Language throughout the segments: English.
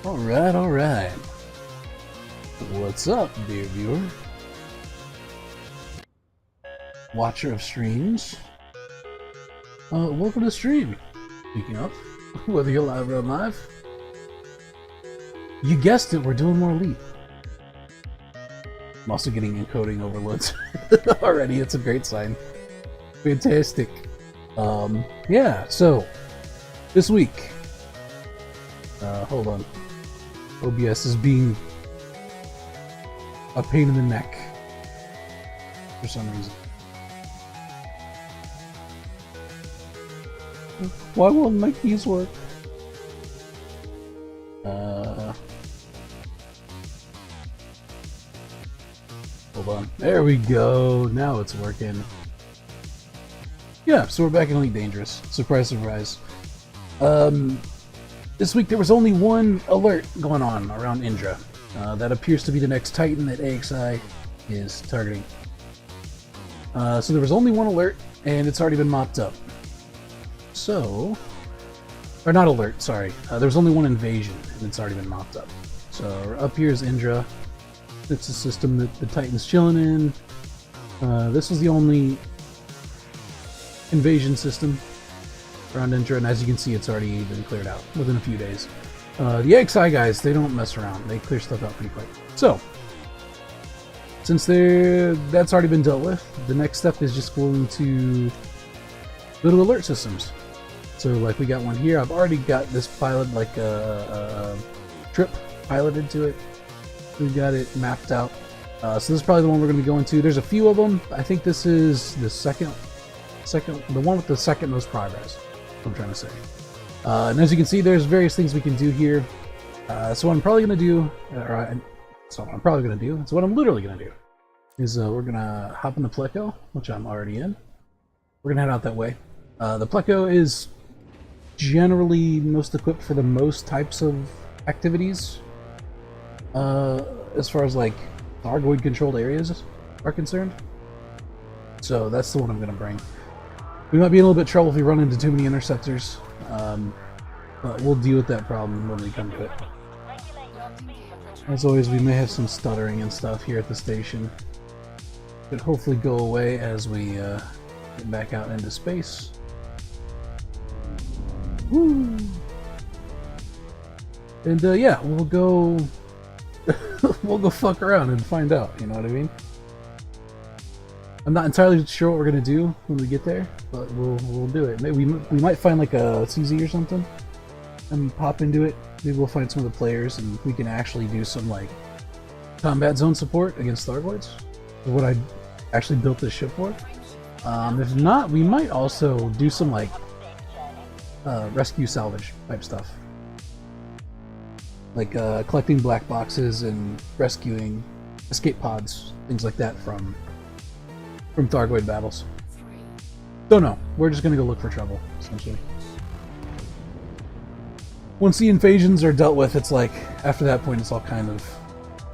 Alright. What's up, dear viewer? Watcher of streams. Welcome to the stream. Speaking of, whether you're live or unlive. You guessed it, we're doing more Leap. I'm also getting encoding overloads already, it's a great sign. Fantastic. Yeah, so, this week. Hold on. OBS is being a pain in the neck for some reason. Why won't my keys work? Hold on. There we go. Now it's working. Yeah, so we're back in Elite Dangerous. Surprise, surprise. This week there was only one alert going on around Indra. That appears to be the next Titan that AXI is targeting. So there was only one alert, and it's already been mopped up. So... Or not alert, sorry. There was only one invasion, and it's already been mopped up. So up here is Indra. It's a system that the Titan's chilling in. This was the only invasion system around Indra, and as you can see, it's already been cleared out within a few days. The AXI guys, they don't mess around. They clear stuff out pretty quick. So, since that's already been dealt with, the next step is just going to go to alert systems. So, like, we got one here. I've already got this pilot, like a trip piloted to it. We've got it mapped out. So this is probably the one we're going to be going to. There's a few of them. I think this is the the one with the second most progress. I'm trying to say. And as you can see, there's various things we can do here. So what I'm probably going to do, it's what I'm literally going to do, is we're going to hop in the Pleco, which I'm already in. We're going to head out that way. The Pleco is generally most equipped for the most types of activities, as far as like Thargoid controlled areas are concerned. So that's the one I'm going to bring. We might be in a little bit of trouble if we run into too many interceptors, but we'll deal with that problem when we come to it. As always, we may have some stuttering and stuff here at the station. But hopefully go away as we get back out into space. Woo! And yeah, we'll go we'll go fuck around and find out, you know what I mean? I'm not entirely sure what we're gonna do when we get there, but we'll do it. Maybe we might find like a CZ or something and pop into it. Maybe we'll find some of the players and we can actually do some like combat zone support against Thargoids. Is what I actually built this ship for. If not, we might also do some like rescue salvage type stuff. Like collecting black boxes and rescuing escape pods, things like that from Thargoid battles. So no, we're just gonna go look for trouble, essentially. Once the invasions are dealt with, it's like, after that point it's all kind of,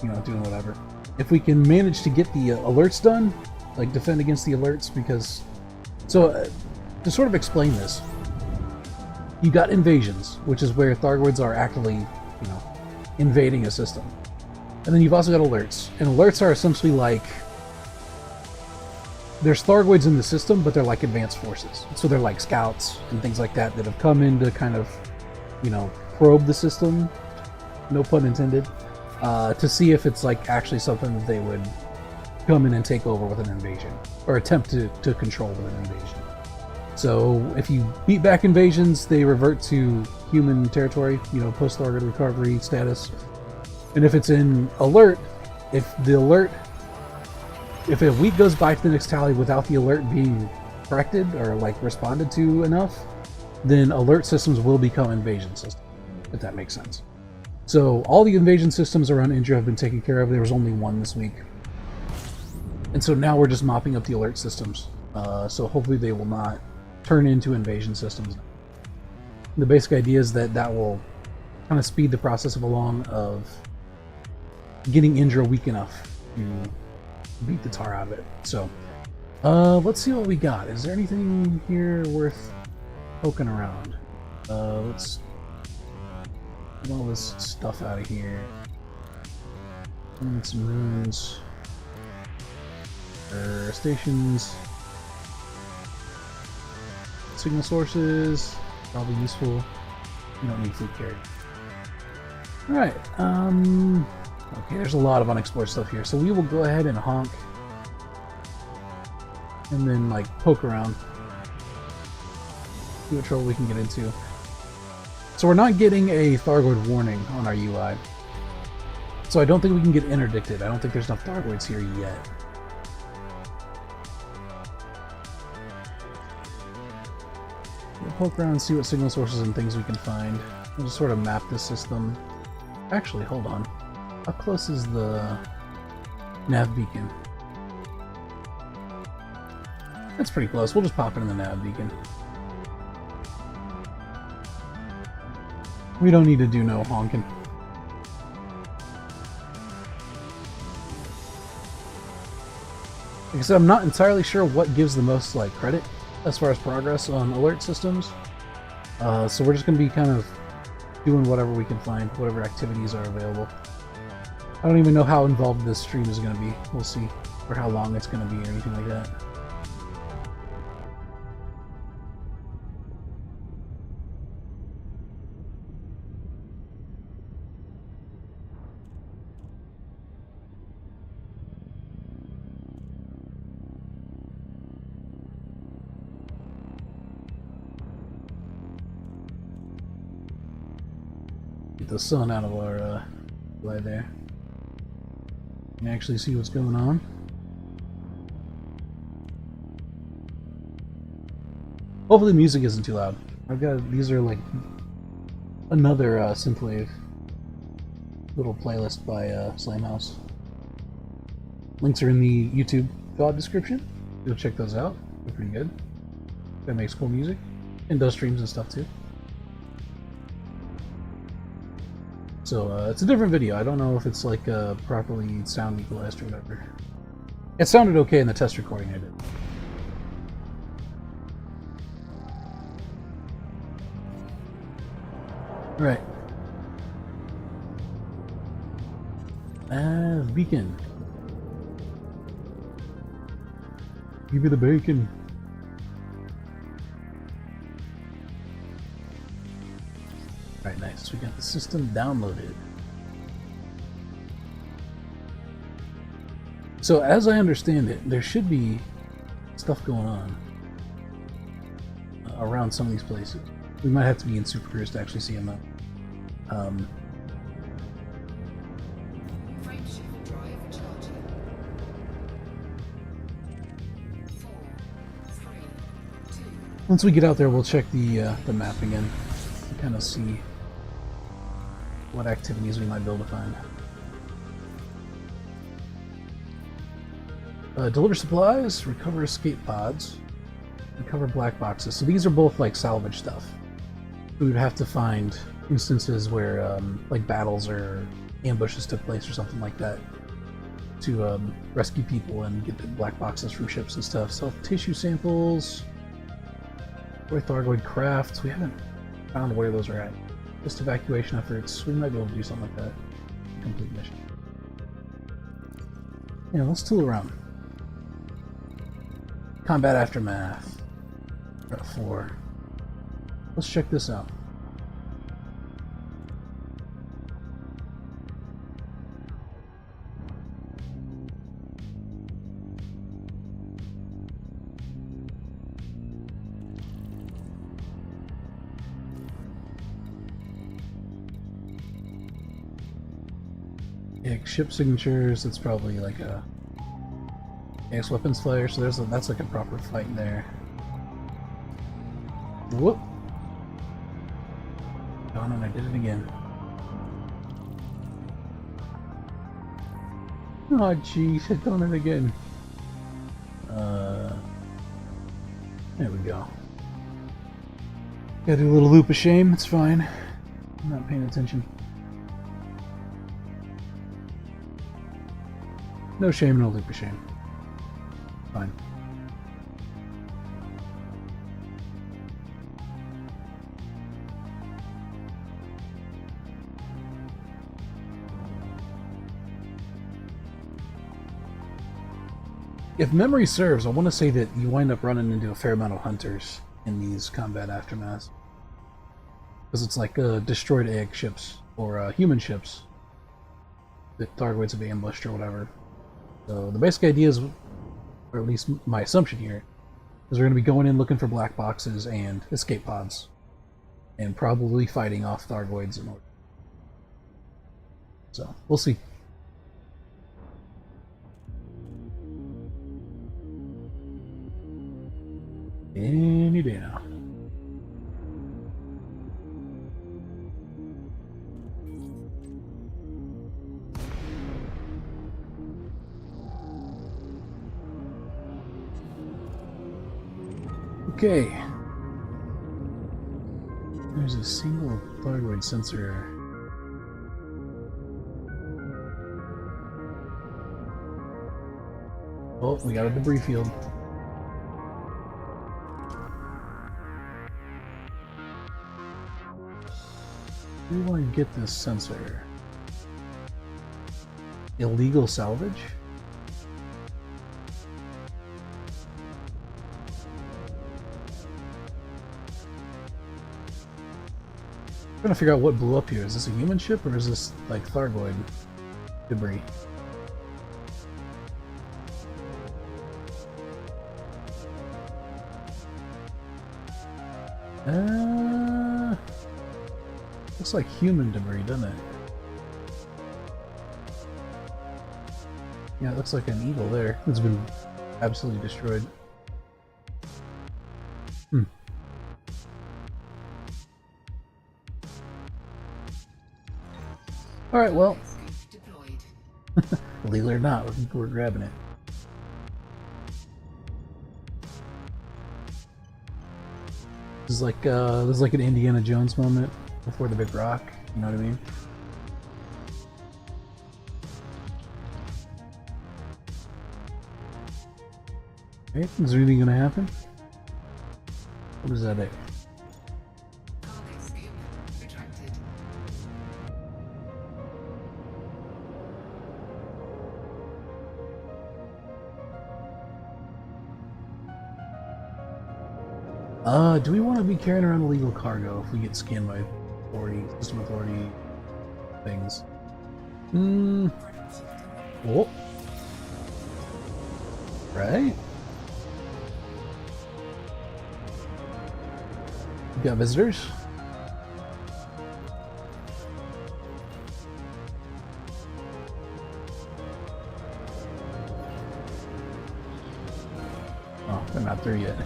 you know, doing whatever. If we can manage to get the alerts done, like defend against the alerts, because... So, to sort of explain this, you got invasions, which is where Thargoids are actively, you know, invading a system. And then you've also got alerts. And alerts are essentially like... There's Thargoids in the system, but they're like advanced forces. So they're like scouts and things like that that have come in to kind of, you know, probe the system, no pun intended, to see if it's like actually something that they would come in and take over with an invasion, or attempt to control with an invasion. So if you beat back invasions, they revert to human territory, you know, post-Thargoid recovery status. And if it's in alert, if a week goes by to the next tally without the alert being corrected or like responded to enough, then alert systems will become invasion systems, if that makes sense. So all the invasion systems around Indra have been taken care of. There was only one this week. And so now we're just mopping up the alert systems. So hopefully they will not turn into invasion systems. The basic idea is that that will kind of speed the process along of getting Indra weak enough to beat the tar out of it. So let's see what we got. Is there anything here worth poking around? Let's get all this stuff out of here. And some runes. Stations. Signal sources. Probably useful. You don't need fleet carrier. Alright, okay, there's a lot of unexplored stuff here, so we will go ahead and honk. And then, like, poke around. See what trouble we can get into. So we're not getting a Thargoid warning on our UI. So I don't think we can get interdicted. I don't think there's enough Thargoids here yet. We'll poke around and see what signal sources and things we can find. We'll just sort of map this system. Actually, hold on. How close is the nav beacon? That's pretty close. We'll just pop it in the nav beacon. We don't need to do no honking. Like I said, I'm not entirely sure what gives the most like credit as far as progress on alert systems. So we're just going to be kind of doing whatever we can find, whatever activities are available. I don't even know how involved this stream is going to be. We'll see. Or how long it's going to be or anything like that. Get the sun out of our light there. You can actually see what's going on. Hopefully the music isn't too loud. I've got, these are like another synthwave little playlist by Slimehouse. Links are in the YouTube VOD description. Go check those out. They're pretty good. That makes cool music. And does streams and stuff too. So it's a different video. I don't know if it's like properly sound equalized or whatever. It sounded okay in the test recording I did. Right. Beacon. Give me the bacon. Alright, nice. We got the system downloaded. So, as I understand it, there should be stuff going on around some of these places. We might have to be in Super Cruise to actually see them though. Once we get out there, we'll check the map again to kind of see what activities we might be able to find. Deliver supplies, recover escape pods, recover black boxes. So these are both like salvage stuff. We would have to find instances where like battles or ambushes took place or something like that to rescue people and get the black boxes from ships and stuff. Self-tissue samples, or Thargoid crafts. We haven't found where those are at. Just evacuation efforts. We might be able to do something like that. Complete mission. Yeah, let's tool around. Combat aftermath. We're at 4. Let's check this out. Ship signatures, that's probably like a AX weapons flyer, so that's like a proper fight there. Whoop! Darn it, I did it again. Oh jeez, I've done it again. There we go. Gotta do a little loop of shame, it's fine. I'm not paying attention. No shame, no loop of shame. Fine. If memory serves, I want to say that you wind up running into a fair amount of hunters in these combat aftermaths. Because it's like destroyed AX ships, or human ships that Thargoids have ambushed or whatever. So the basic idea is, or at least my assumption here, is we're going to be going in looking for black boxes and escape pods. And probably fighting off Thargoids in order. So, we'll see. Any day now. Okay. There's a single Thargoid sensor. Oh, we got a debris field. We want to get this sensor. Illegal salvage? I'm trying to figure out what blew up here. Is this a human ship or is this like Thargoid debris? Looks like human debris, doesn't it? Yeah, it looks like an eagle there. It's been absolutely destroyed. Alright, well. Illegal or not, we're grabbing it. This is like an Indiana Jones moment before the big rock, you know what I mean? Okay, is there anything gonna happen? What is that there? Do we want to be carrying around illegal cargo if we get scanned by system authority things? Oh. Right? We got visitors. Oh, they're not there yet.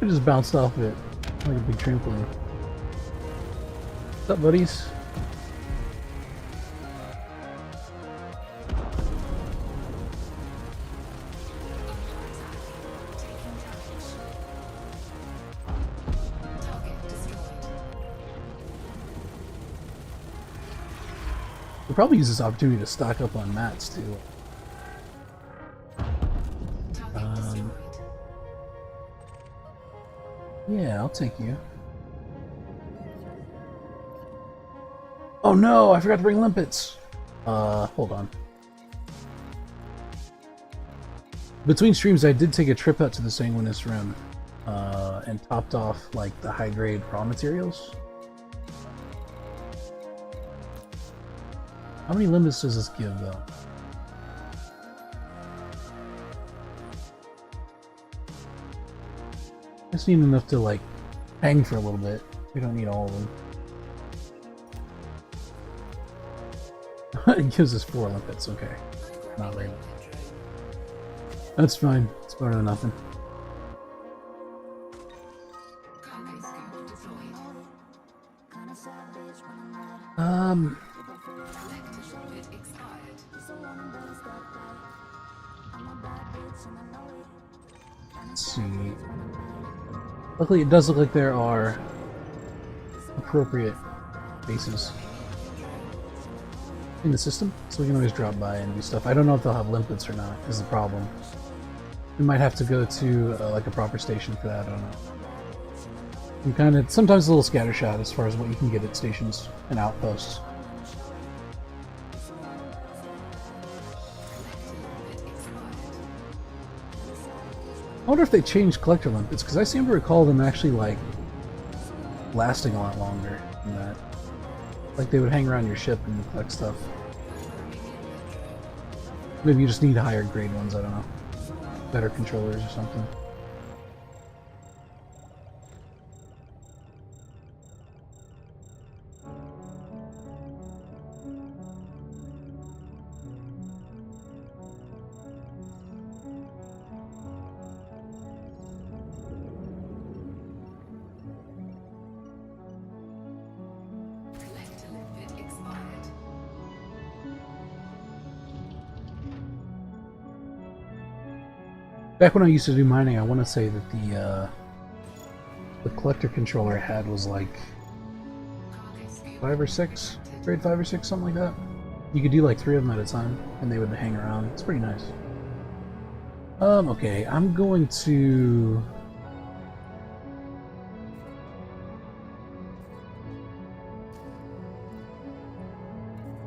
I just bounced off it like a big trampoline. What's up, buddies? We'll probably use this opportunity to stock up on mats too. Yeah, I'll take you. Oh no, I forgot to bring limpets. Hold on. Between streams, I did take a trip out to the Sanguinis Rim, and topped off like the high-grade raw materials. How many limpets does this give, though? Just need enough to like hang for a little bit. We don't need all of them. It gives us 4 limpets, okay. Not really. That's fine. It's better than nothing. Let's see. Luckily, it does look like there are appropriate bases in the system, so we can always drop by and do stuff. I don't know if they'll have limpets or not, is the problem. We might have to go to like a proper station for that, I don't know. And kind of, sometimes a little scattershot as far as what you can get at stations and outposts. I wonder if they changed collector limpets, because I seem to recall them actually, like, lasting a lot longer than that. Like, they would hang around your ship and collect stuff. Maybe you just need higher grade ones, I don't know. Better controllers or something. Back when I used to do mining, I want to say that the collector controller I had was like 5 or 6, grade 5 or 6, something like that. You could do like 3 of them at a time, and they would hang around. It's pretty nice. Okay, I'm going to...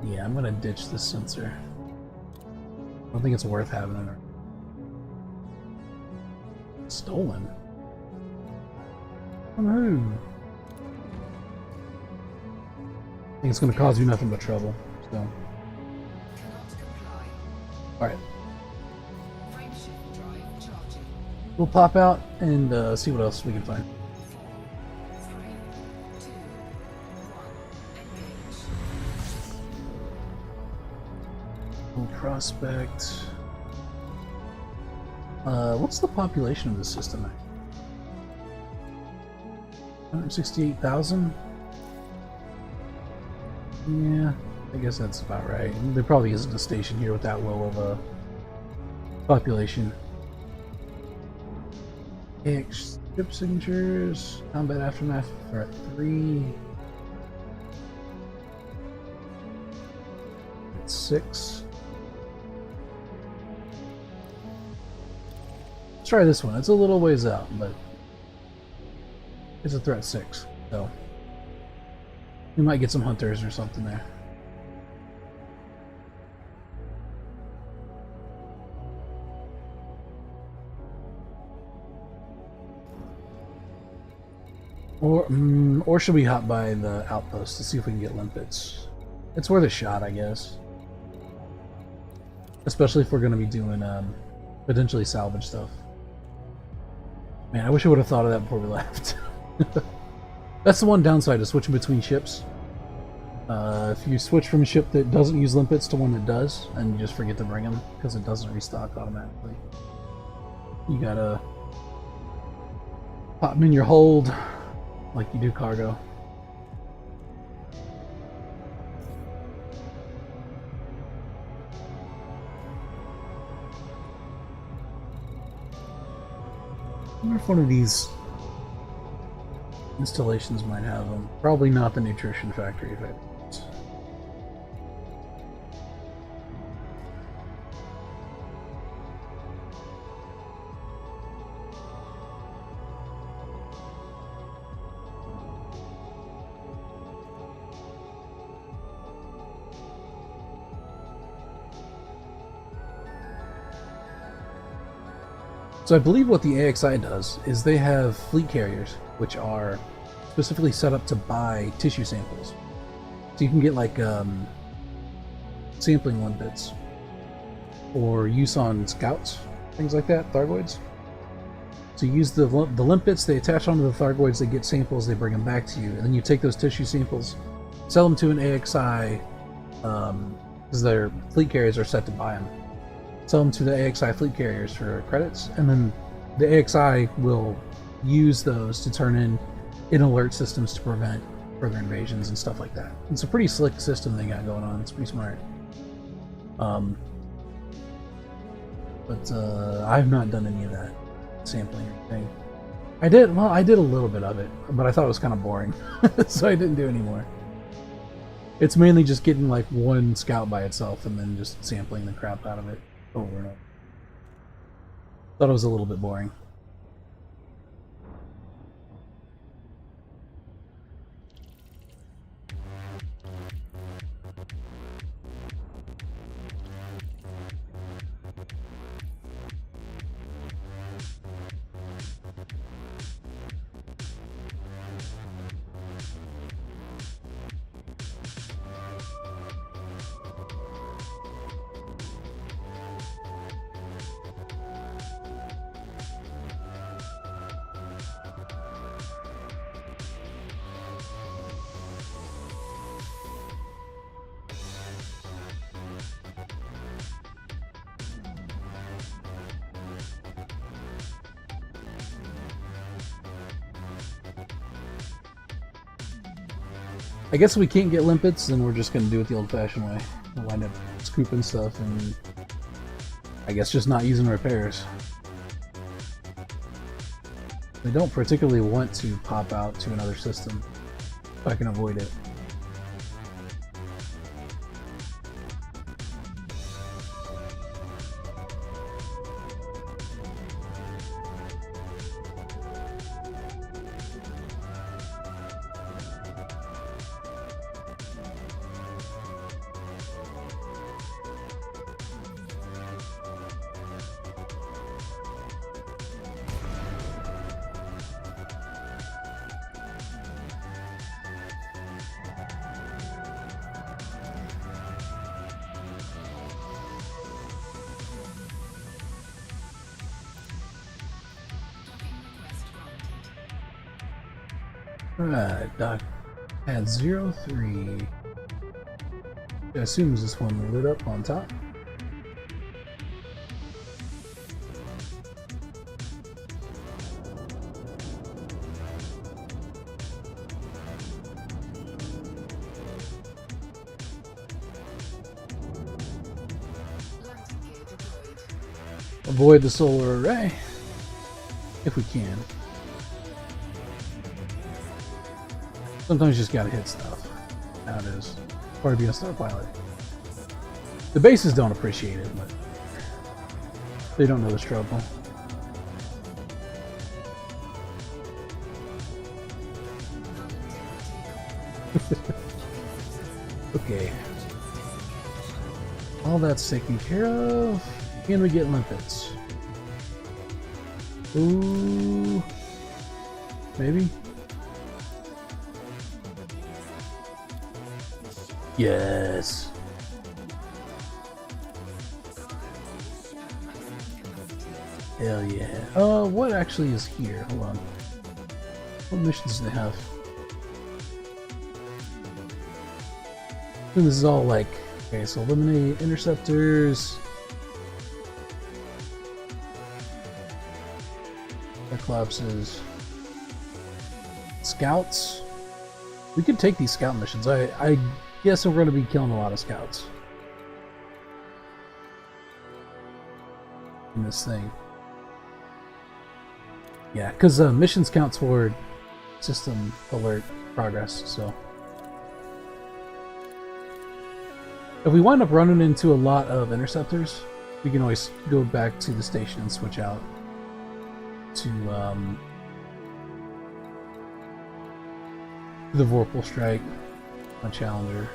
Yeah, I'm gonna ditch this sensor. I don't think it's worth having it. Stolen? From who? I think it's going to cause you nothing but trouble. So, alright. We'll pop out and see what else we can find. Prospect. What's the population of this system? 168,000? Yeah, I guess that's about right. There probably isn't a station here with that low of a population. AX ship signatures, combat aftermath are at 3. At 6. Let's try this one. It's a little ways out, but it's a threat 6, so we might get some hunters or something there. Or should we hop by the outpost to see if we can get limpets? It's worth a shot, I guess. Especially if we're going to be doing potentially salvage stuff. Man, I wish I would have thought of that before we left. That's the one downside of switching between ships. If you switch from a ship that doesn't use limpets to one that does, and you just forget to bring them because it doesn't restock automatically, you gotta Pop them in your hold like you do cargo. I wonder if one of these installations might have them. Probably not the nutrition factory if it. So I believe what the AXI does is they have fleet carriers, which are specifically set up to buy tissue samples. So you can get like sampling limpets or use on scouts, things like that, Thargoids. So you use the limpets, they attach onto the Thargoids, they get samples, they bring them back to you, and then you take those tissue samples, sell them to an AXI, because their fleet carriers are set to buy them. Sell them to the AXI fleet carriers for credits, and then the AXI will use those to turn in alert systems to prevent further invasions and stuff like that. It's a pretty slick system they got going on. It's pretty smart. But I've not done any of that sampling or anything. I did a little bit of it, but I thought it was kind of boring, so I didn't do any more. It's mainly just getting like one scout by itself and then just sampling the crap out of it over and over. Thought it was a little bit boring. I guess if we can't get limpets, then we're just going to do it the old-fashioned way. We'll wind up scooping stuff and I guess just not using repairs. I don't particularly want to pop out to another system if I can avoid it. Alright, Doc had 03. I assume this one lit up on top. Avoid the solar array if we can. Sometimes you just gotta hit stuff. How it is. Part of being a star pilot. The bases don't appreciate it, but they don't know the struggle. Okay. All that's taken care of. Can we get limpets? Ooh. Maybe? Yes. Hell yeah. What actually is here? Hold on. What missions do they have? And this is all like, okay, so eliminate interceptors. Cyclopses. Scouts. We could take these scout missions. I guess we're going to be killing a lot of scouts in this thing. Yeah, because missions counts for system alert progress, so... If we wind up running into a lot of interceptors, we can always go back to the station and switch out to the Vorpal Strike on Challenger.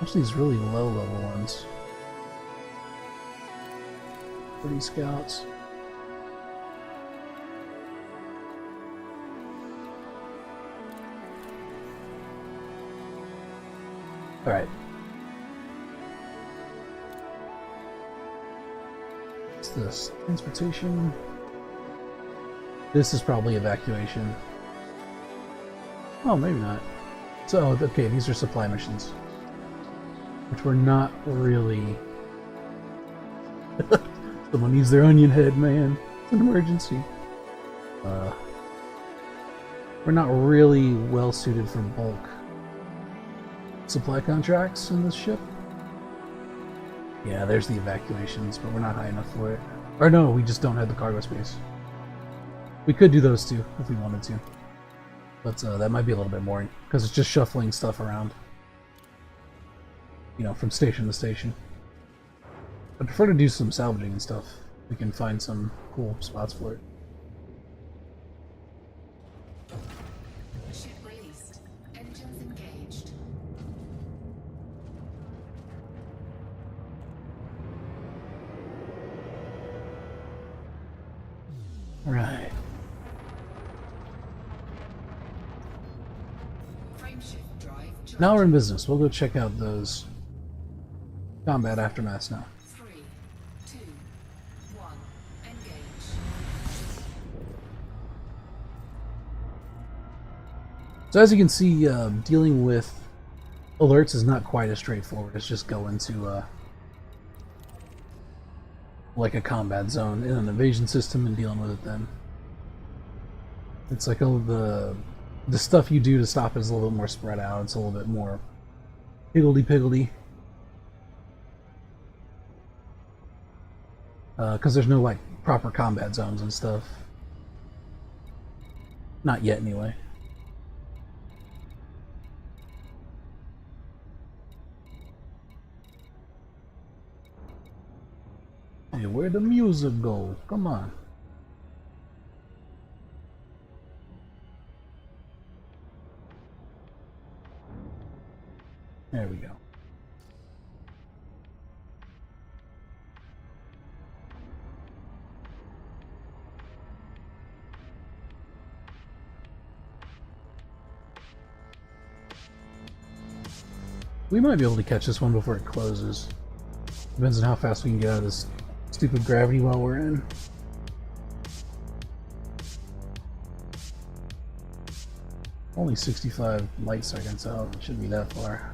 Most of these really low level ones. Pretty scouts. Alright. What's this? Transportation. This is probably evacuation. Oh, maybe not. So, okay, these are supply missions. Which were not really... Someone needs their onion head, man. It's an emergency. We're not really well suited for bulk supply contracts in this ship. Yeah, there's the evacuations, but we're not high enough for it. Or no, we just don't have the cargo space. We could do those too, if we wanted to. But that might be a little bit boring, because it's just shuffling stuff around. You know, from station to station. I prefer to do some salvaging and stuff. We can find some cool spots for it. Ship released. Engines engaged. Right. Frameshift drive. Now we're in business. We'll go check out those combat aftermaths now. 3, 2, 1. Engage. So as you can see, dealing with alerts is not quite as straightforward. It's just go into like a combat zone in an invasion system and dealing with it then. It's like the stuff you do to stop it is a little bit more spread out. It's a little bit more higgledy-piggledy. Because there's no like proper combat zones and stuff. Not yet, anyway. Hey, where'd the music go? Come on. There we go. We might be able to catch this one before it closes. Depends on how fast we can get out of this stupid gravity while we're in. Only 65 light seconds out. It shouldn't be that far.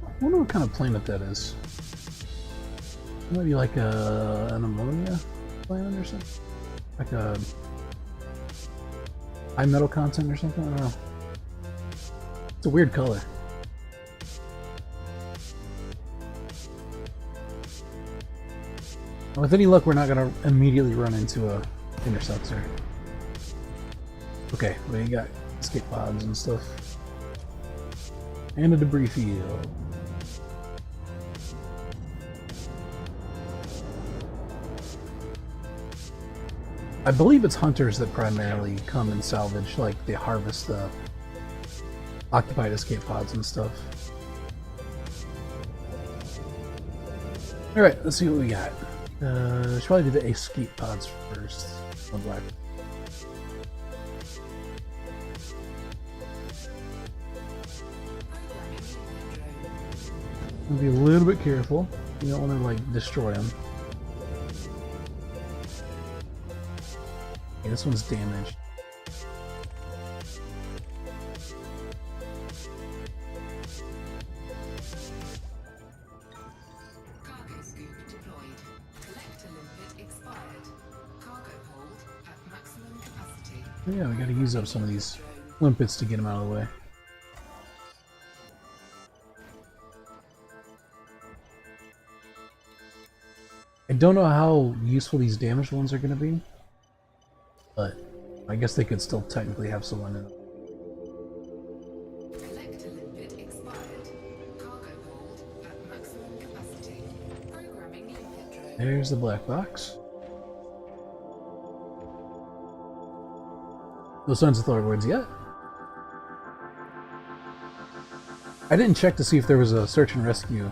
I wonder what kind of planet that is. Maybe like an ammonia plant or something? Like a high metal content or something? I don't know. It's a weird color. With any luck, we're not going to immediately run into a interceptor. Okay, we got escape pods and stuff. And a debris field. I believe it's hunters that primarily come and salvage, like they harvest the occupied escape pods and stuff. Alright, let's see what we got. Should probably do the escape pods first. One black. Be a little bit careful. You don't want to like destroy them. Okay, this one's damaged. Cargo scoop deployed. Collector limpet expired. Cargo hold at maximum capacity. Yeah, we gotta use up some of these limpets to get them out of the way. I don't know how useful these damaged ones are going to be, but I guess they could still technically have someone in them. Collector limpet expired. Cargo hold at maximum capacity. Programming limpet drone. There's the black box. No signs of Thargoids yet. I didn't check to see if there was a search and rescue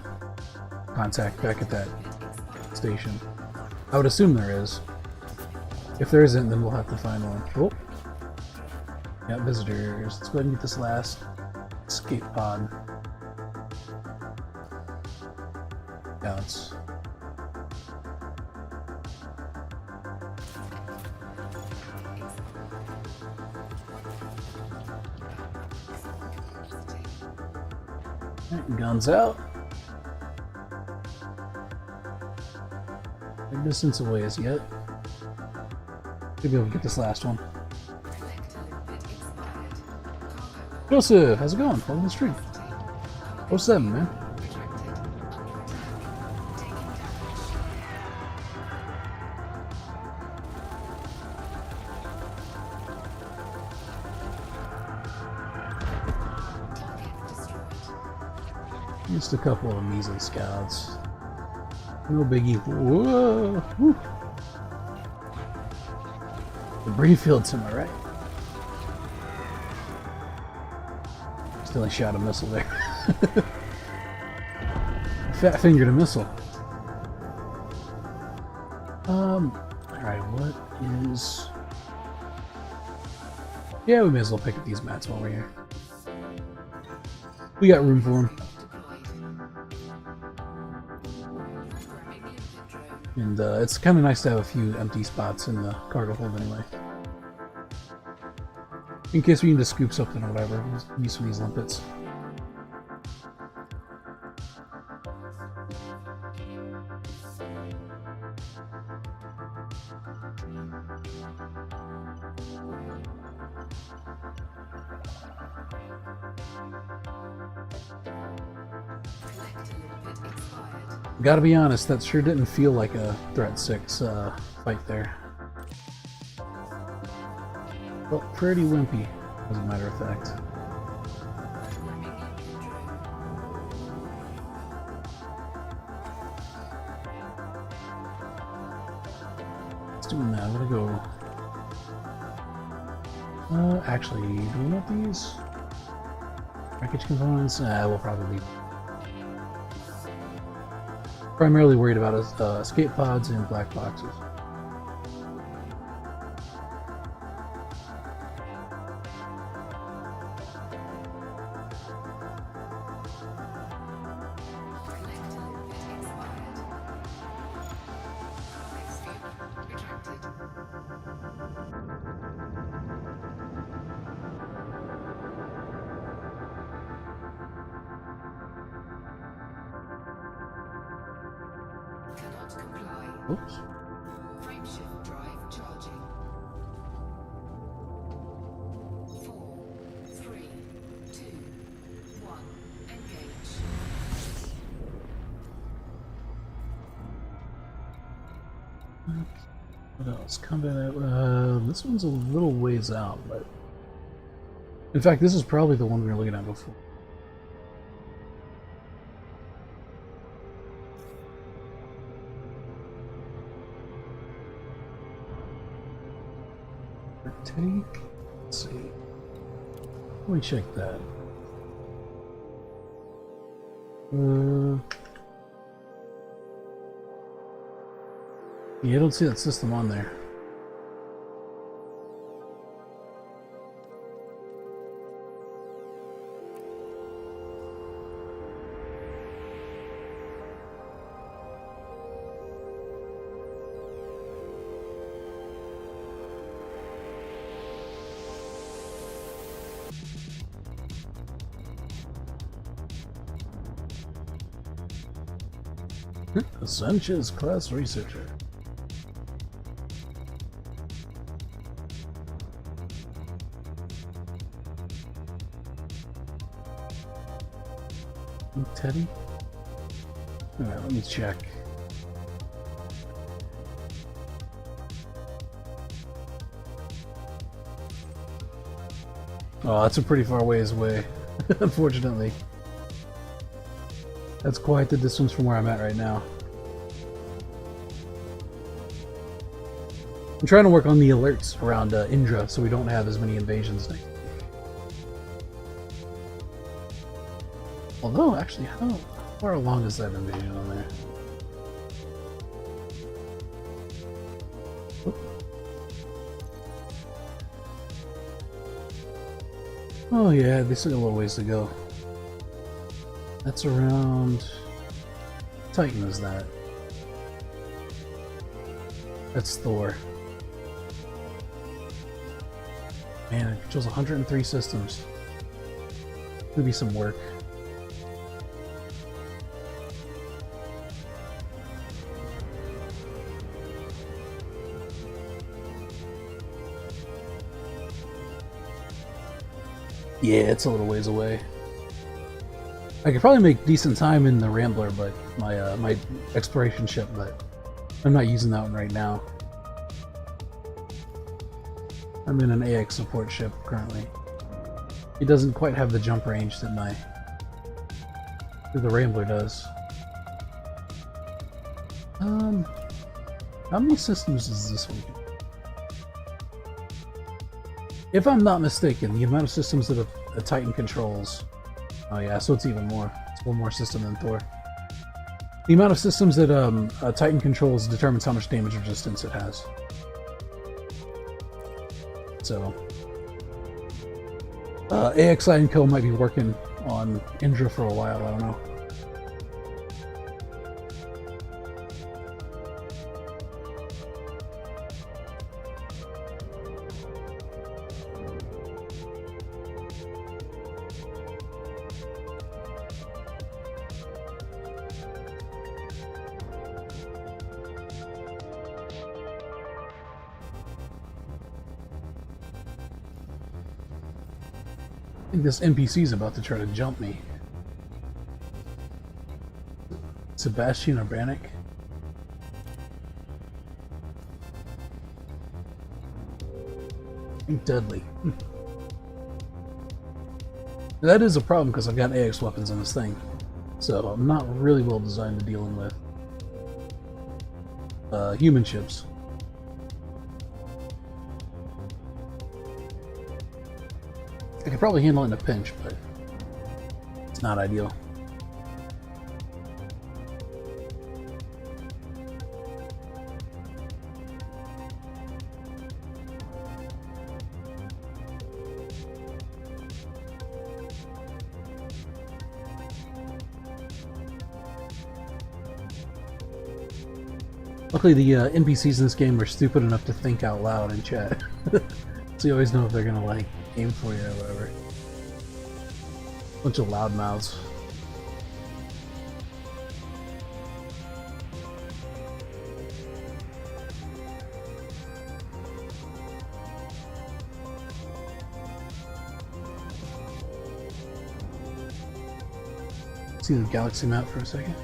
contact back at that station. I would assume there is. If there isn't, then we'll have to find one. Oh. Yeah, visitors. Let's go ahead and get this last escape pod. Counts. Alright, guns out. Big distance away as yet. Maybe we'll get this last one. Joseph, how's it going? Welcome to the stream. 07, man. Just a couple of measly scouts. No biggie. Whoa! Woo. Debris field to my right. Still a shot a missile there. Fat fingered a missile. Alright, what is... Yeah, we may as well pick up these mats while we're here. We got room for them. And it's kind of nice to have a few empty spots in the cargo hold anyway. In case we need to scoop something or whatever, use some of these limpets. Gotta be honest, that sure didn't feel like a Threat 6 fight there. Felt pretty wimpy, as a matter of fact. Let's do that. I'm gonna go. Actually, do we want these? Package components? We'll probably. Primarily worried about escape pods and black boxes. Oops. Frameshift drive charging. 4, 3, 2, 1. Engage. What else? Combat. This one's a little ways out, but in fact, this is probably the one we were looking at before. Take. Let's see. Let me check that. Yeah, I don't see that system on there. Sanchez class researcher. Teddy? Alright, let me check. Oh, that's a pretty far ways away, unfortunately. That's quite the distance from where I'm at right now. I'm trying to work on the alerts around Indra so we don't have as many invasions next. Although, actually, how far along is that invasion on there? Oop. Oh yeah, they still got a little ways to go. That's around... Titan is that? That's Thor. Man, it controls 103 systems. Could be some work. Yeah, it's a little ways away. I could probably make decent time in the Rambler, but my exploration ship, but I'm not using that one right now. I'm in an AX support ship currently. It doesn't quite have the jump range that the Rambler does. How many systems is this one? If I'm not mistaken, the amount of systems that a Titan controls... Oh yeah, so it's even more. It's one more system than Thor. The amount of systems that a Titan controls determines how much damage resistance it has. So... AXI & Co. might be working on Indra for a while, I don't know. I think this NPC is about to try to jump me. Sebastian Urbanik? I think Dudley. That is a problem because I've got AX weapons on this thing. So I'm not really well designed to dealing with human ships. I could probably handle it in a pinch, but it's not ideal. Luckily, the NPCs in this game are stupid enough to think out loud in chat. So you always know if they're gonna, like, aim for you or whatever. Bunch of loudmouths. see the galaxy map for a second.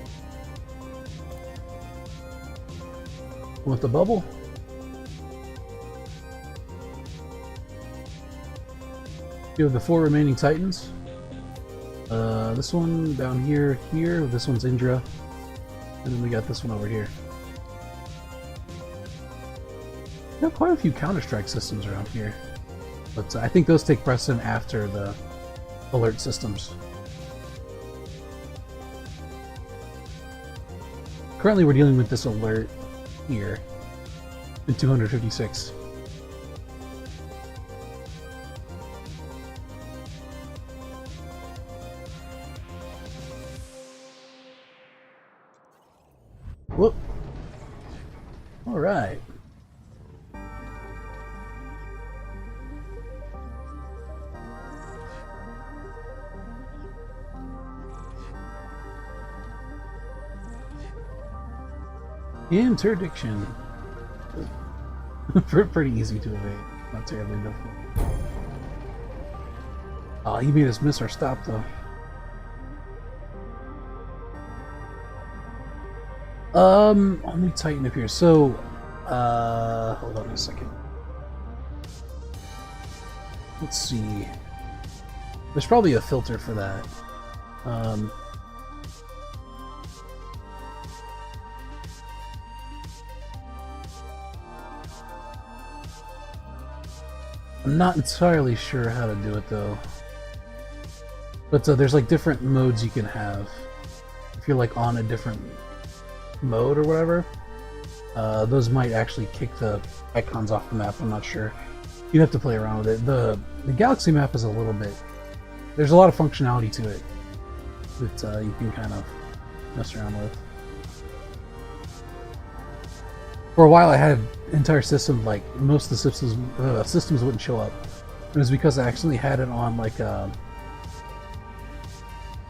Want the bubble? You have the 4 remaining Titans. This one down here, this one's Indra, and then we got this one over here. We have quite a few Counter-Strike systems around here, but I think those take precedent after the alert systems. Currently we're dealing with this alert here in 256. Whoop. All right. Interdiction. Pretty easy to evade. Not terribly difficult. Oh, he made us miss our stop though. Only Titan up here. So, hold on a second. Let's see. There's probably a filter for that. I'm not entirely sure how to do it though. But there's like different modes you can have. If you're like on a different mode or whatever, those might actually kick the icons off the map. I'm not sure. You'd have to play around with it. The galaxy map is a little bit... There's a lot of functionality to it that you can kind of mess around with. For a while I had an entire system, like most of the systems wouldn't show up. It was because I actually had it on like a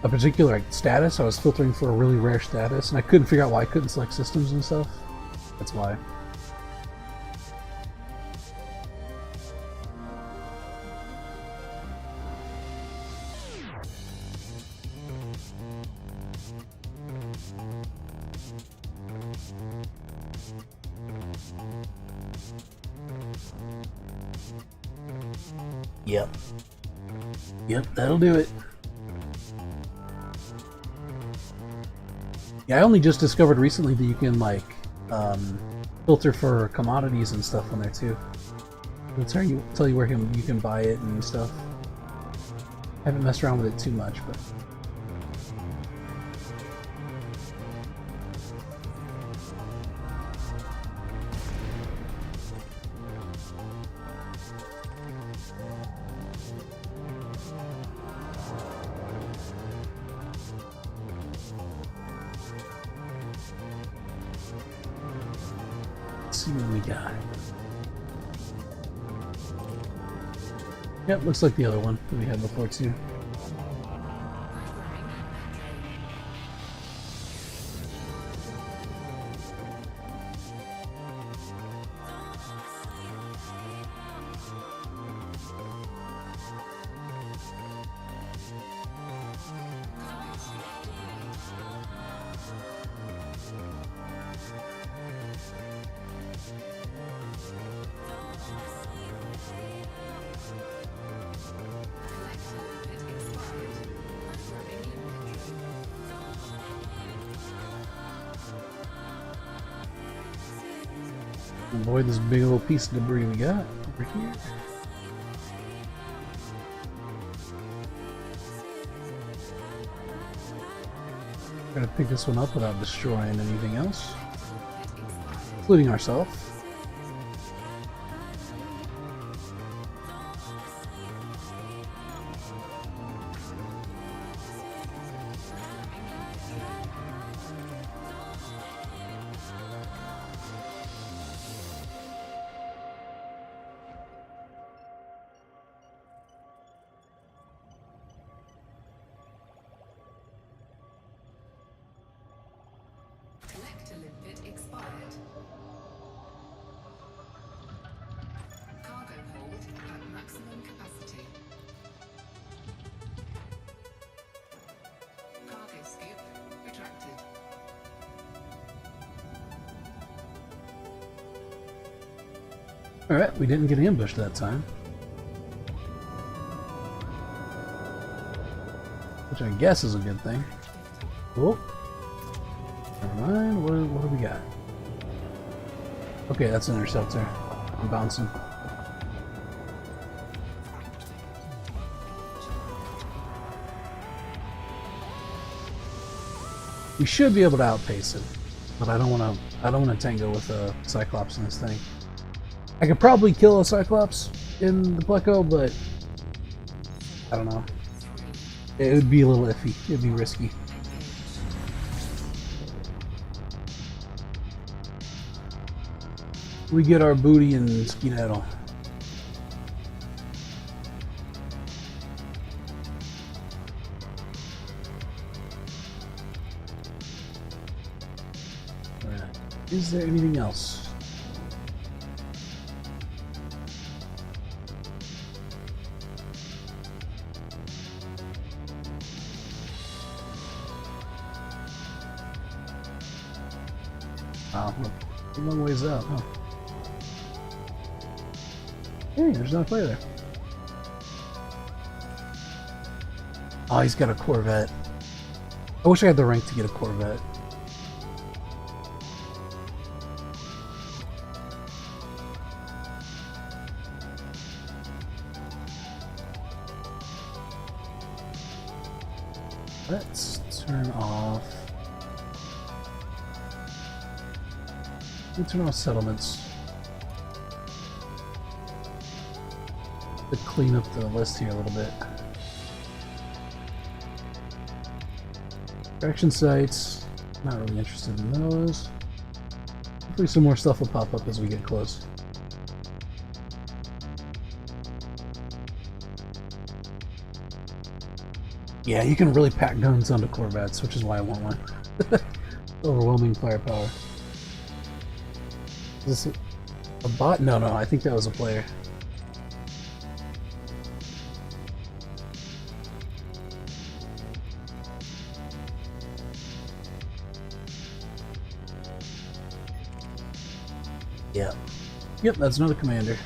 particular like, status. I was filtering for a really rare status, and I couldn't figure out why I couldn't select systems and stuff. That's why. Yep, that'll do it. Yeah, I only just discovered recently that you can like filter for commodities and stuff on there too. It'll tell you where you can buy it and stuff. I haven't messed around with it too much, but see what we got. Yep, looks like the other one that we had before too. Avoid this big old piece of debris we got over here. Try to pick this one up without destroying anything else, including ourselves. Limit expired. Cargo hold at maximum capacity. Cargo scoop Alright, we didn't get ambushed that time. Which I guess is a good thing. Oh. Never mind. What do we got? Okay, that's an interceptor. I'm bouncing. We should be able to outpace it, but I don't want to tango with a Cyclops in this thing. I could probably kill a Cyclops in the Pleco, but I don't know. It would be a little iffy. It'd be risky. We get our booty and skedaddle. Alright. Is there anything else? Wow, a long ways out, huh? Hey, there's no player there. Oh, he's got a Corvette. I wish I had the rank to get a Corvette. Let's turn off. Let's turn off settlements. To clean up the list here a little bit. Correction sites. Not really interested in those. Hopefully some more stuff will pop up as we get close. Yeah, you can really pack guns onto Corvettes, which is why I want one. Overwhelming firepower. Is this a bot? No, I think that was a player. Yep, that's another commander.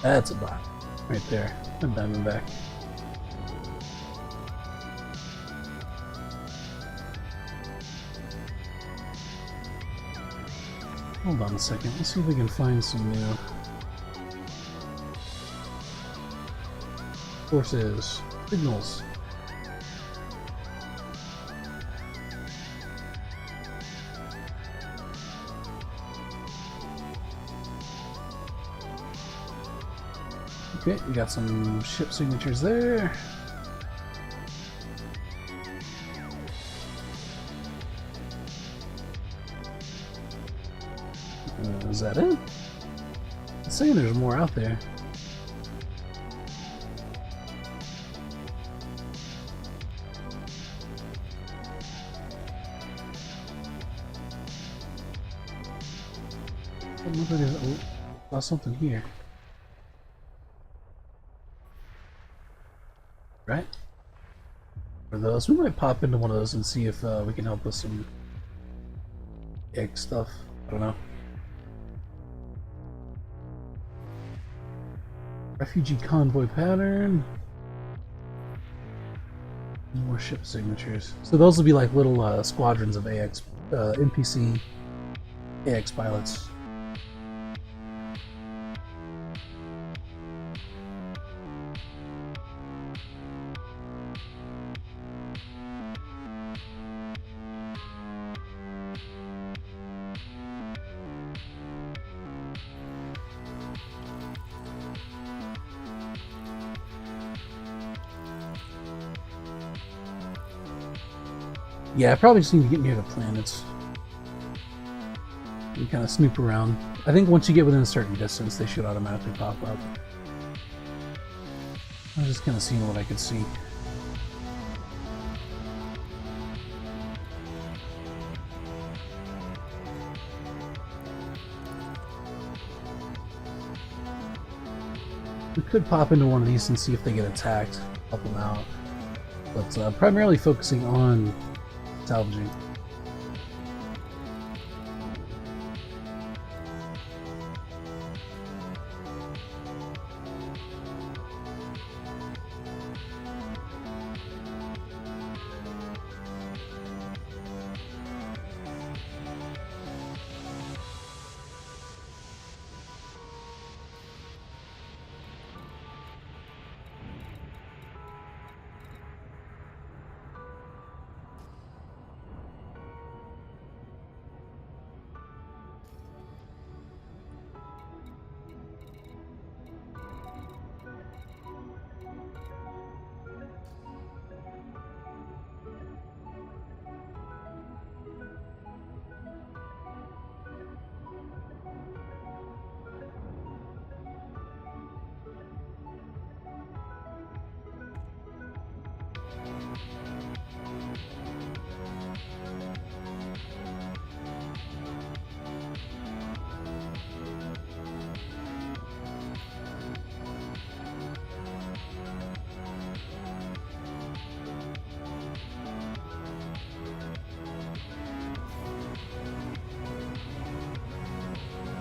That's a bot. Right there. A Diamondback. Hold on a second. Let's see if we can find some new forces. Signals. Okay, we got some ship signatures there. Is that it? I'm saying there's more out there. Oh, saw something here. Right? For those, we might pop into one of those and see if we can help with some egg stuff. I don't know. Refugee convoy pattern. More ship signatures. So those will be like little squadrons of AX, NPC AX pilots. Yeah, I probably just need to get near the planets and kind of snoop around. I think once you get within a certain distance, they should automatically pop up. I was just kind of seeing what I could see. We could pop into one of these and see if they get attacked, help them out. But primarily focusing on salvaging.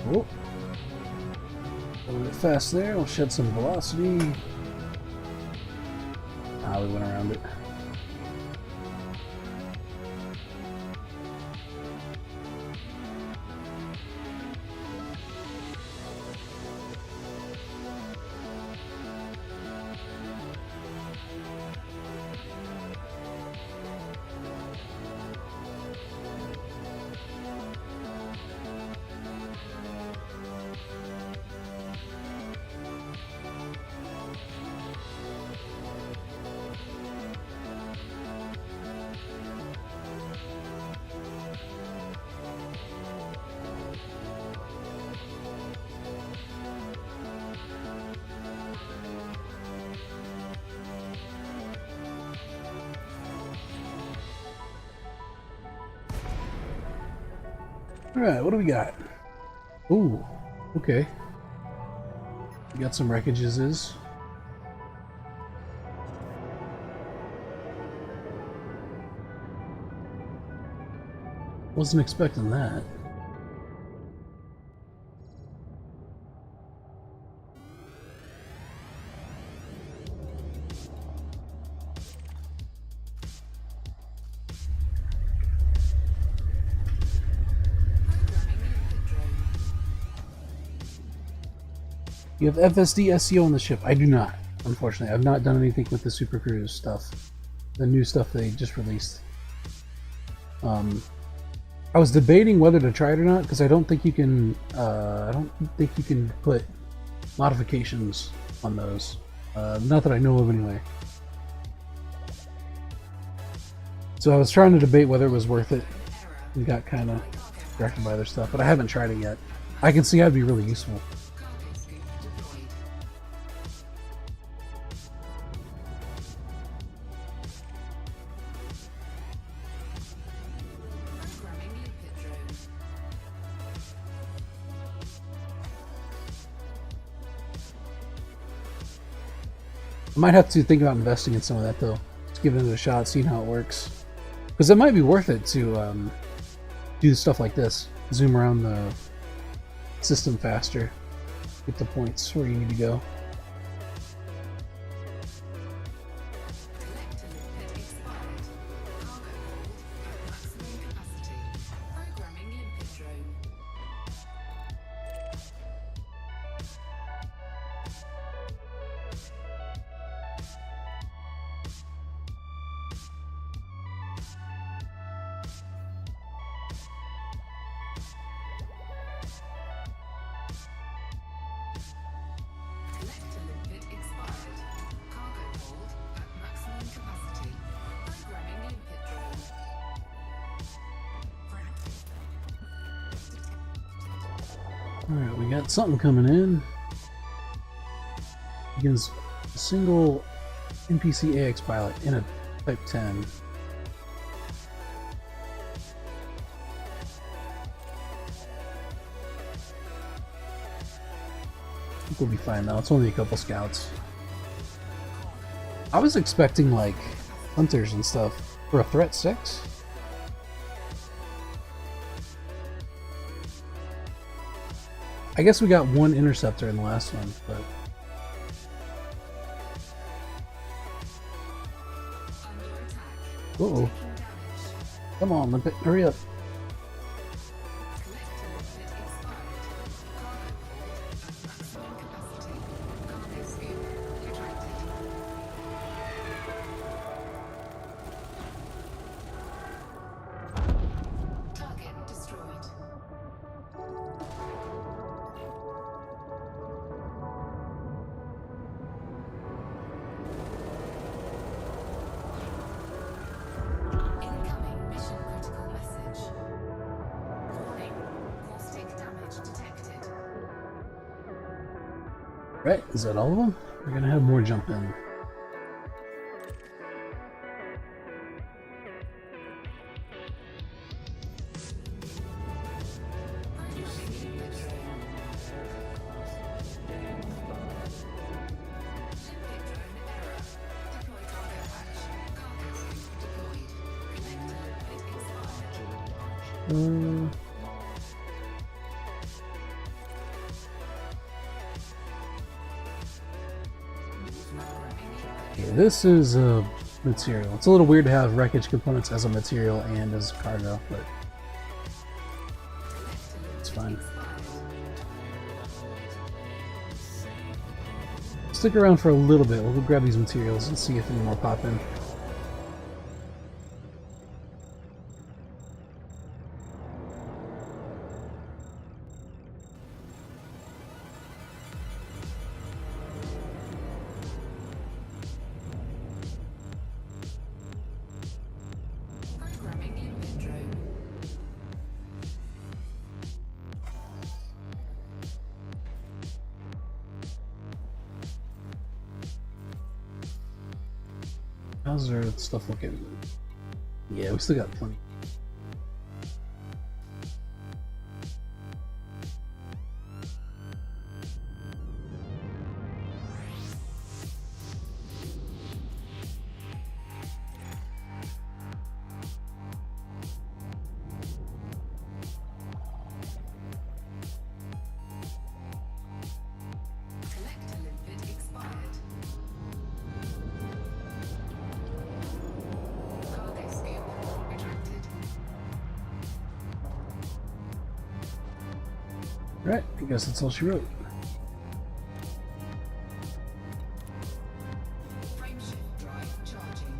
Oh, a little bit fast there. We'll shed some velocity. Ah, we went around it. Alright, what do we got? Ooh, okay. We got some wreckages. Wasn't expecting that. You have FSD SEO on the ship. I do not, unfortunately. I've not done anything with the Super Cruise stuff. The new stuff they just released. I was debating whether to try it or not because I don't think you can. I don't think you can put modifications on those. Not that I know of, anyway. So I was trying to debate whether it was worth it, and got kind of distracted by other stuff. But I haven't tried it yet. I can see I'd be really useful. I might have to think about investing in some of that though. Just giving it a shot, seeing how it works. Because it might be worth it to do stuff like this. Zoom around the system faster. Get the points where you need to go. Alright, we got something coming in. Begins a single NPC AX pilot in a Type 10. I think we'll be fine now. It's only a couple scouts. I was expecting like hunters and stuff for a threat 6. I guess we got one interceptor in the last one, but Under attack. uh-oh. Taking damage. Come on, Limpet, hurry up. Collector limit expired. Cargo hold at maximum capacity. Cargo scoop retracted. Target destroyed. Incoming mission critical message. Warning, caustic damage detected. Right, is that all of them? We're gonna have more jump in. Programming input zone. Limpet drone error. Deploy cargo hatch. Cargo scoop deployed. Collector limit expired. Programming input. Yeah, this is a material. It's a little weird to have wreckage components as a material and as cargo, but it's fine. Stick around for a little bit. We'll go grab these materials and see if any more pop in. Programming input drone. How's our stuff looking? Yeah, we still got plenty. Collector limpet expired. Cargo scoop retracted. Right, I guess that's all she wrote. Frameshift drive charging.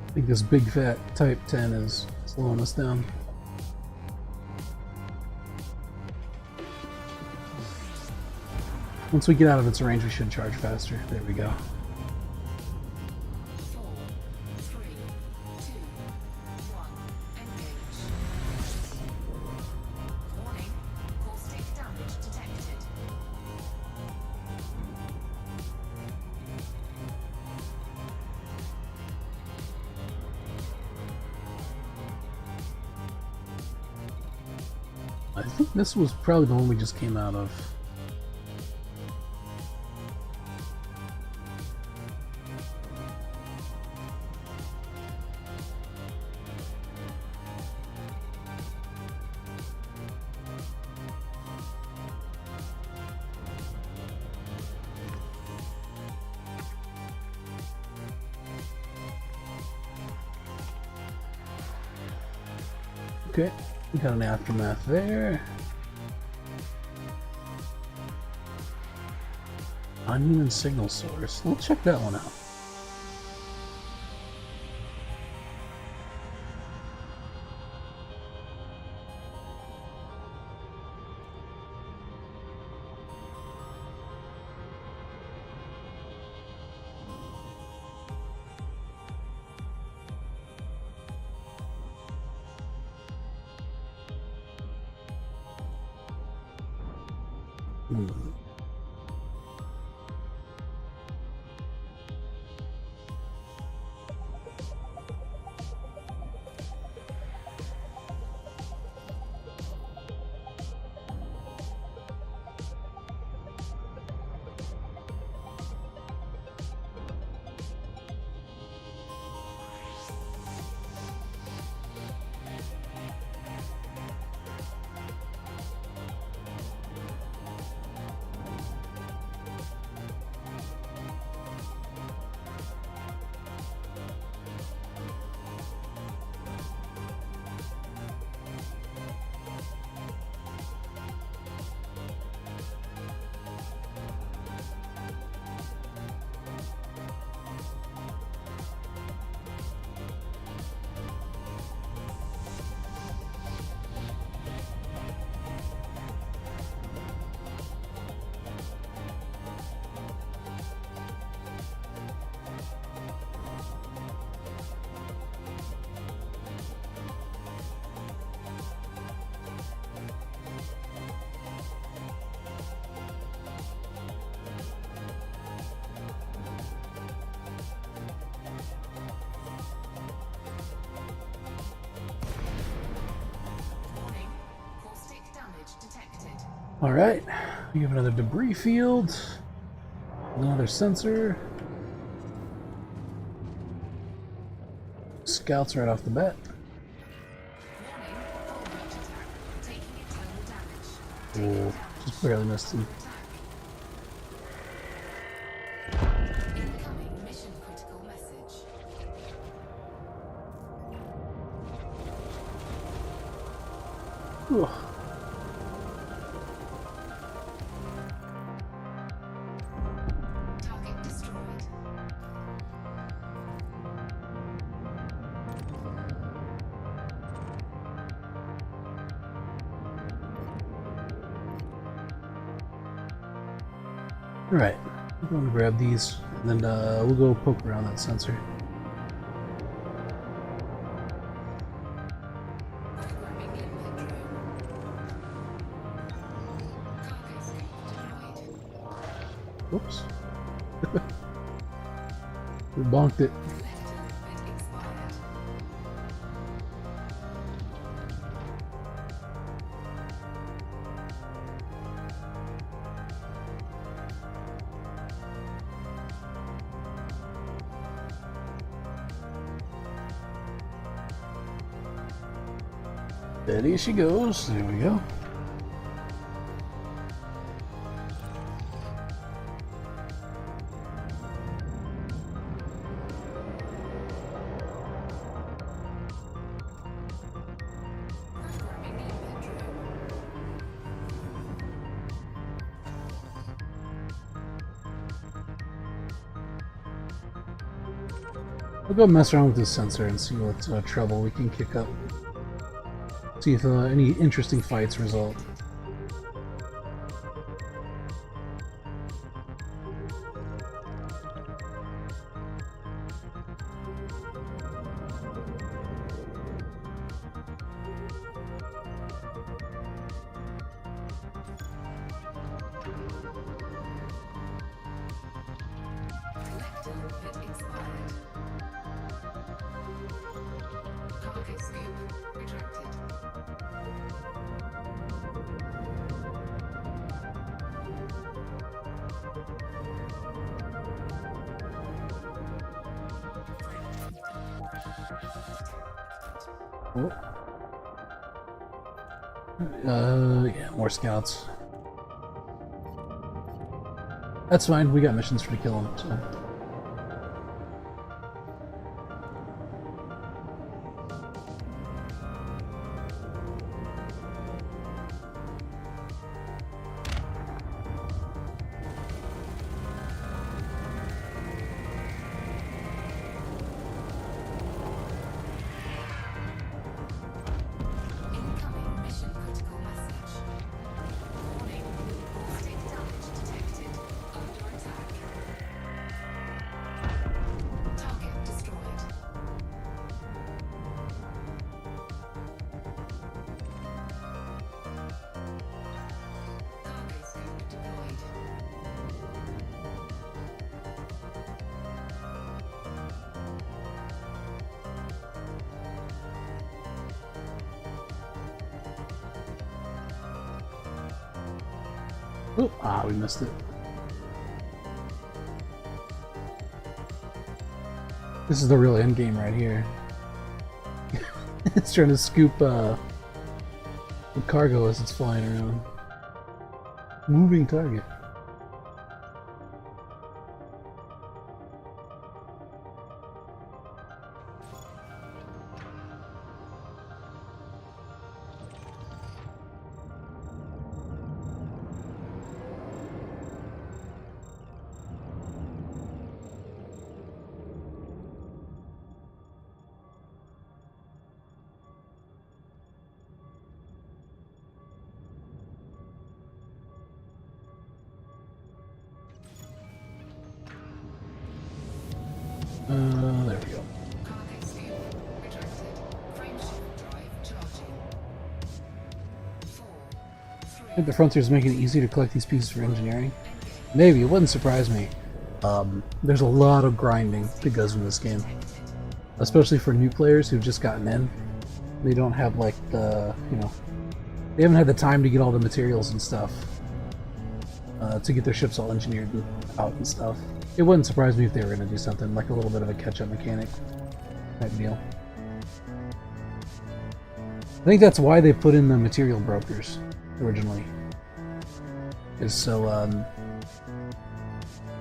I think this big fat Type 10 is slowing us down. Once we get out of its range, we should charge faster. There we go. 4, 3, 2, 1. Engage. Warning, caustic damage detected. I think this was probably the one we just came out of. Okay, we got an aftermath there. Unhuman signal source. We'll check that one out. Hmm. Alright, we have another debris field, another sensor. Scouts right off the bat. Oh, just barely missed him. Incoming mission critical message. Ugh. Target destroyed. Alright, I'm going to grab these, and then we'll go poke around that sensor. Programming limpet drone. Cargo scope deployed. Whoops. We bonked it. Collector limpet expired. Steady she goes. There we go. Programming limpet drone. I'll go mess around with this sensor and see what trouble we can kick up. See if any interesting fights result. Collector limpet expired. Cargo scope retracted. Oh. Yeah, more scouts. That's fine, we got missions for to kill them, so. Incoming mission critical message. Warning. Ballistic damage detected. Under attack. Target destroyed. Cargo scope deployed. Oh, ah, we missed it. This is the real end game right here. It's trying to scoop the cargo as it's flying around. Moving target. There we go. Cargo scope retracted. Frameshift drive charging. 4, 3. I think the Frontier is making it easy to collect these pieces for engineering. Maybe, it wouldn't surprise me. There's a lot of grinding that goes in this game. Especially for new players who've just gotten in. They don't have like the, They haven't had the time to get all the materials and stuff to get their ships all engineered out and stuff. It wouldn't surprise me if they were going to do something like a little bit of a catch-up mechanic type deal. I think that's why they put in the material brokers originally, is so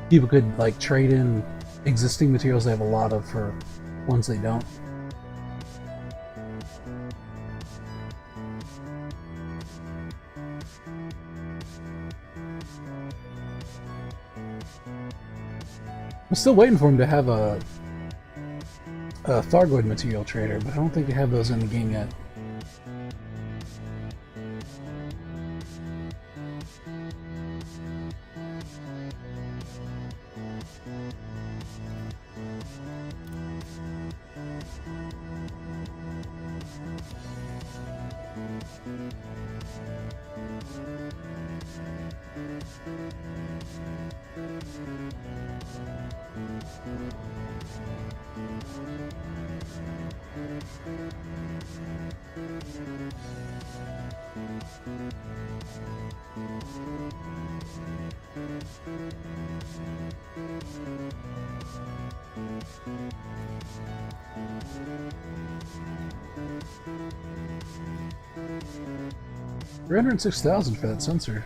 people could like trade in existing materials they have a lot of for ones they don't. I'm still waiting for him to have a Thargoid material trader, but I don't think they have those in the game yet. $306,000 for that sensor.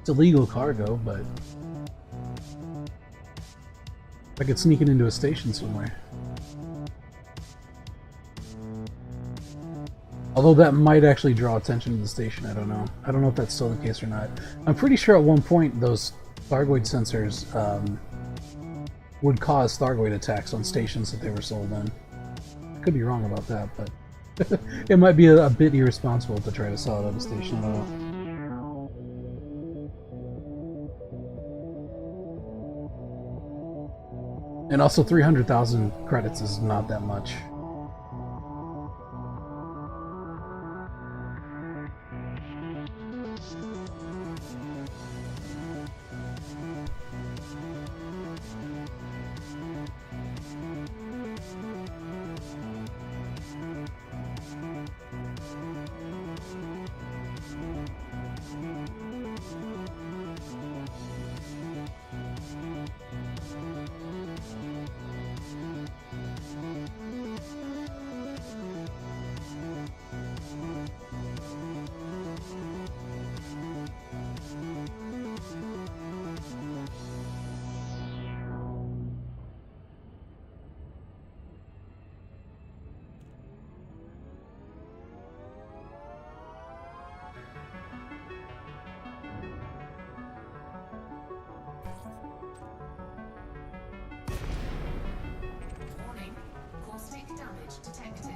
It's illegal cargo, but I could sneak it into a station somewhere. Although that might actually draw attention to the station, I don't know. I don't know if that's still the case or not. I'm pretty sure at one point those Thargoid sensors would cause Thargoid attacks on stations that they were sold in. I could be wrong about that, but it might be a bit irresponsible to try to sell it at a station. I don't know. And also 300,000 credits is not that much. Warning, caustic damage detected.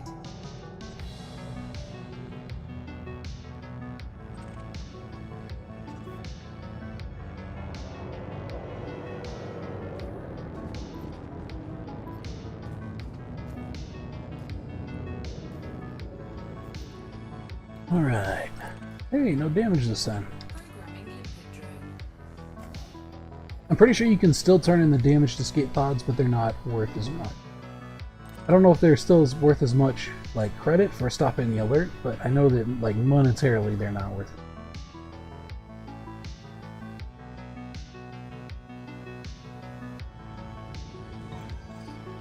Alright. Hey, no damage this time. Programming limpet drone. I'm pretty sure you can still turn in the damaged escape pods, but they're not worth as much. I don't know if they're still worth as much like credit for stopping the alert, but I know that like monetarily they're not worth it.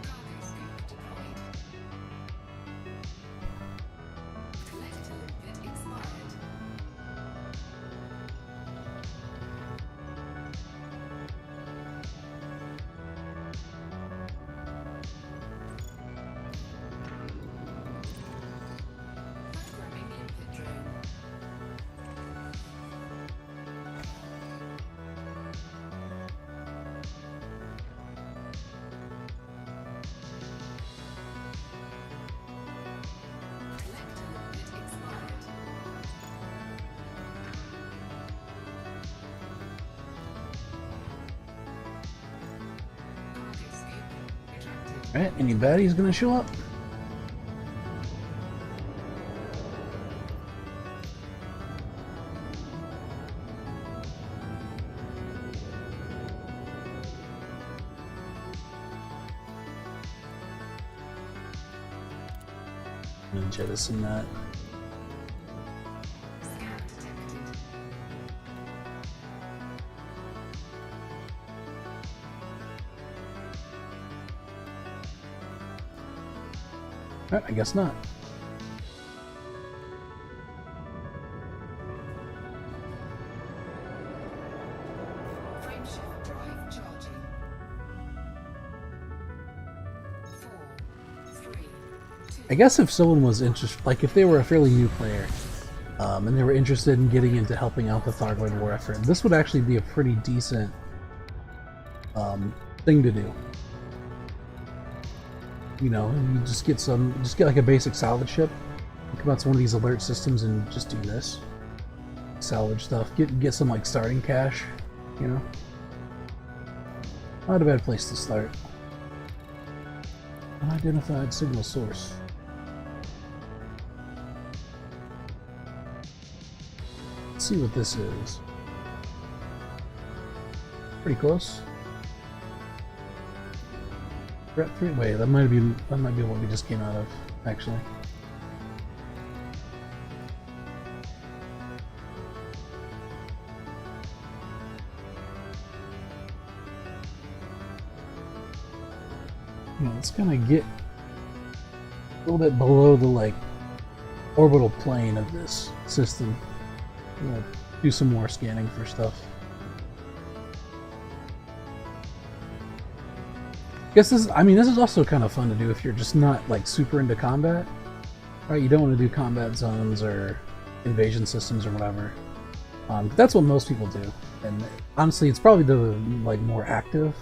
Cargo scoop deployed. Collector limpet expired. Programming limpet drone. Collector limpet expired. Cargo scoop retracted. Alright, any baddies gonna show up? I'm gonna jettison that. Scanning I guess not. Frameshift drive charging. 4, 3, 2. I guess if someone was interested, like if they were a fairly new player, and they were interested in getting into helping out the Thargoid war effort, this would actually be a pretty decent thing to do. You know, you just get like a basic salvage ship, come out to one of these alert systems and just do this. Salvage stuff. Get some like starting cash, you know. Not a bad place to start. Unidentified signal source. Let's see what this is. Pretty close. Threat 3. Wait, that might be what we just came out of, actually. Yeah, let's kind of get a little bit below the like orbital plane of this system. We'll do some more scanning for stuff. Guess this is also kind of fun to do if you're just not like super into combat, right? You don't want to do combat zones or invasion systems or whatever. That's what most people do, and honestly, it's probably the like more active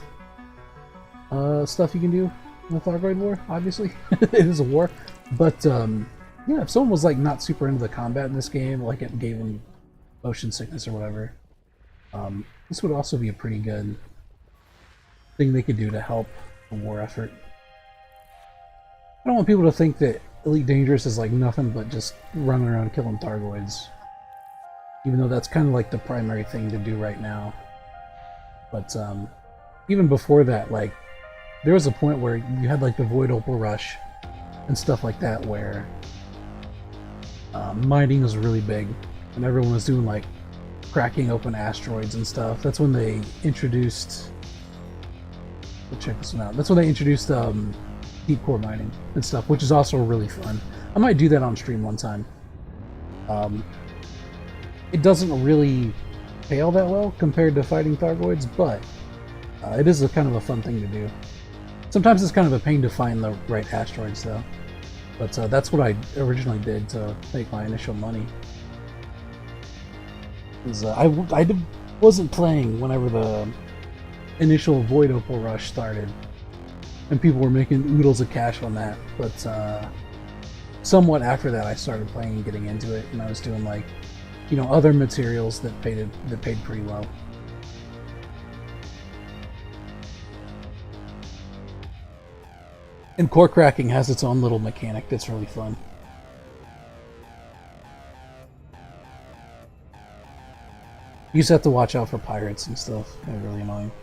stuff you can do in the Thargoid War. Obviously, it is a war, but yeah, if someone was like not super into the combat in this game, like it gave them motion sickness or whatever, this would also be a pretty good thing they could do to help the war effort. I don't want people to think that Elite Dangerous is like nothing but just running around killing Thargoids, even though that's kind of like the primary thing to do right now. But even before that, like there was a point where you had like the Void Opal Rush and stuff like that, where mining was really big, and everyone was doing like cracking open asteroids and stuff. That's when they introduced. We'll check this one out. That's when they introduced deep core mining and stuff, which is also really fun. I might do that on stream one time. It doesn't really pay all that well compared to fighting Thargoids, but it is a kind of a fun thing to do. Sometimes it's kind of a pain to find the right asteroids, though. But that's what I originally did to make my initial money. I wasn't playing whenever the initial Void Opal Rush started, and people were making oodles of cash on that, but somewhat after that I started playing and getting into it, and I was doing like, you know, other materials that paid pretty well. And core cracking has its own little mechanic that's really fun. You just have to watch out for pirates and stuff. They're really annoying.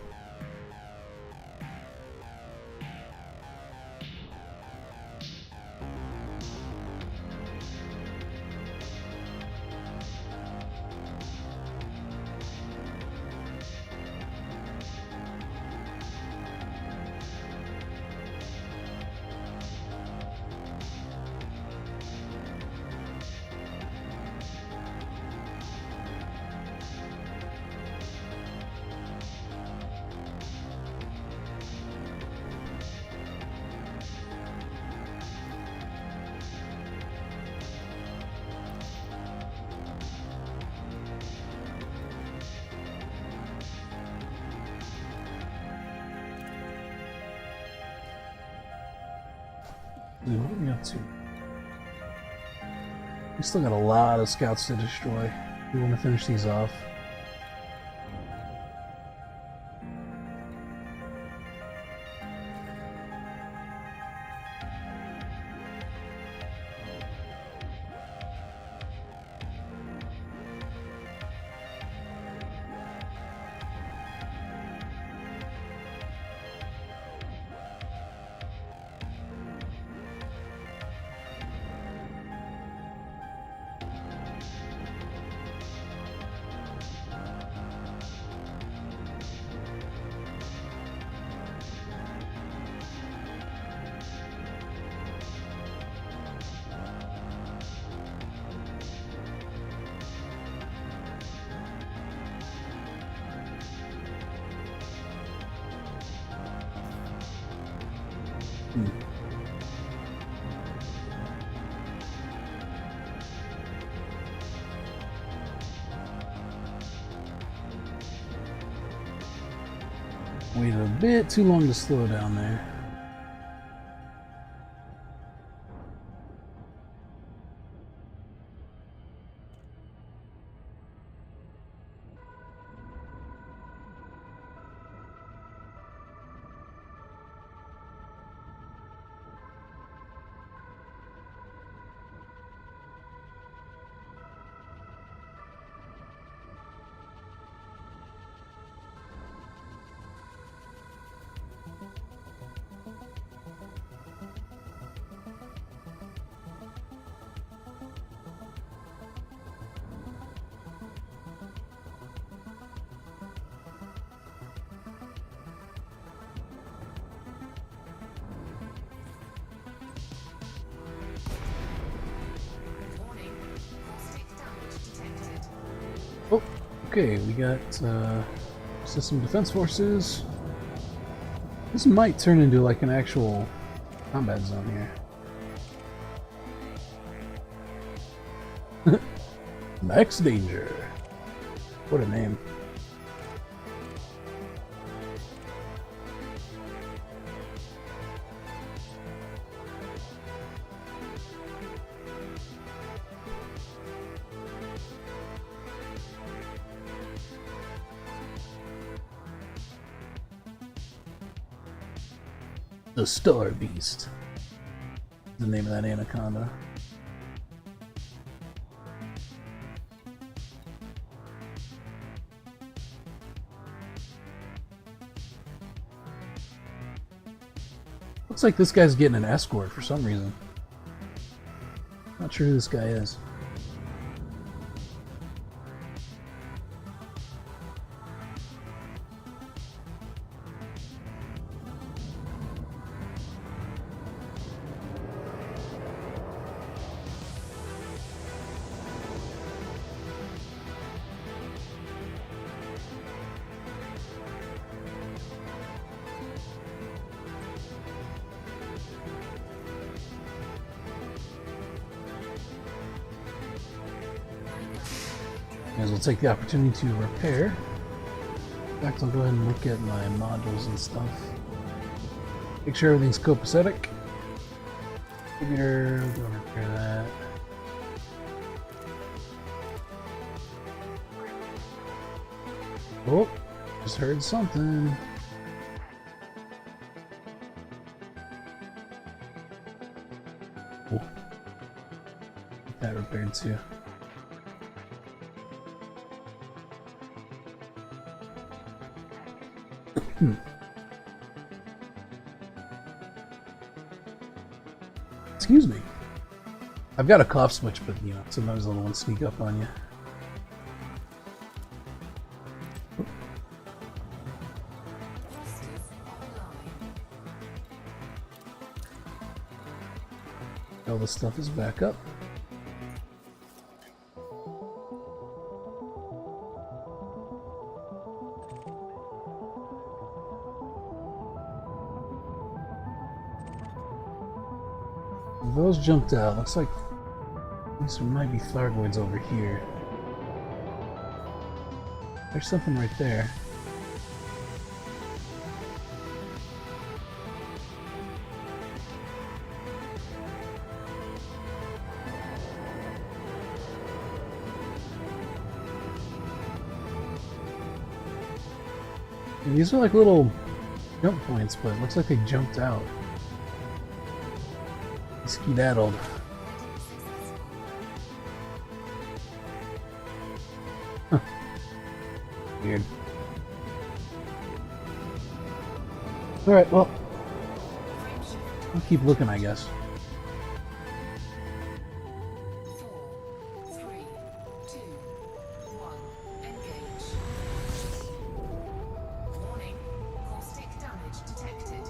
What are we up to? We still got a lot of scouts to destroy. We want to finish these off. Hmm. Waited a bit too long to slow down there. Warning, caustic damage detected. Oh, okay, we got system defense forces. This might turn into like an actual combat zone here. Max Danger. What a name. The Star Beast. The name of that anaconda. Looks like this guy's getting an escort for some reason. Not sure who this guy is. May as well take the opportunity to repair. In fact, I'll go ahead and look at my modules and stuff. Make sure everything's copacetic. Figure, go repair that. Oh, just heard something. Oh, get that repaired too. Excuse me. I've got a cough switch, but you know, sometimes little ones sneak up on you. All this stuff is back up. Those jumped out. Looks like these might be Thargoids over here. There's something right there. And these are like little jump points, but it looks like they jumped out. Skedaddled. Huh. Weird. Alright, well, I'll keep looking, I guess. 4, 3, 2, 1, engage. Warning, caustic damage detected.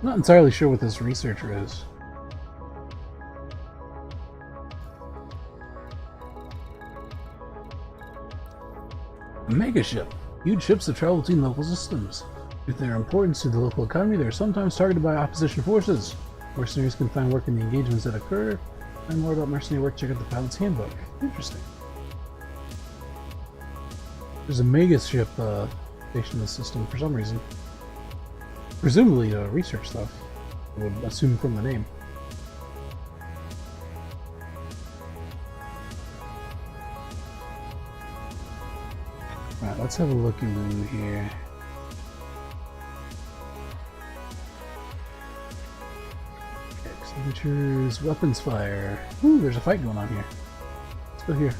Not entirely sure what this researcher is. A megaship. Huge ships that travel between local systems. Due to their importance to the local economy, they are sometimes targeted by opposition forces. Mercenaries can find work in the engagements that occur. Find more about mercenary work, check out the pilot's handbook. Interesting. There's a megaship stationed in the system for some reason. Presumably to research stuff, I would assume from the name. Alright, let's have a look in here. Extinguishers, weapons fire. Ooh, there's a fight going on here. Let's go here.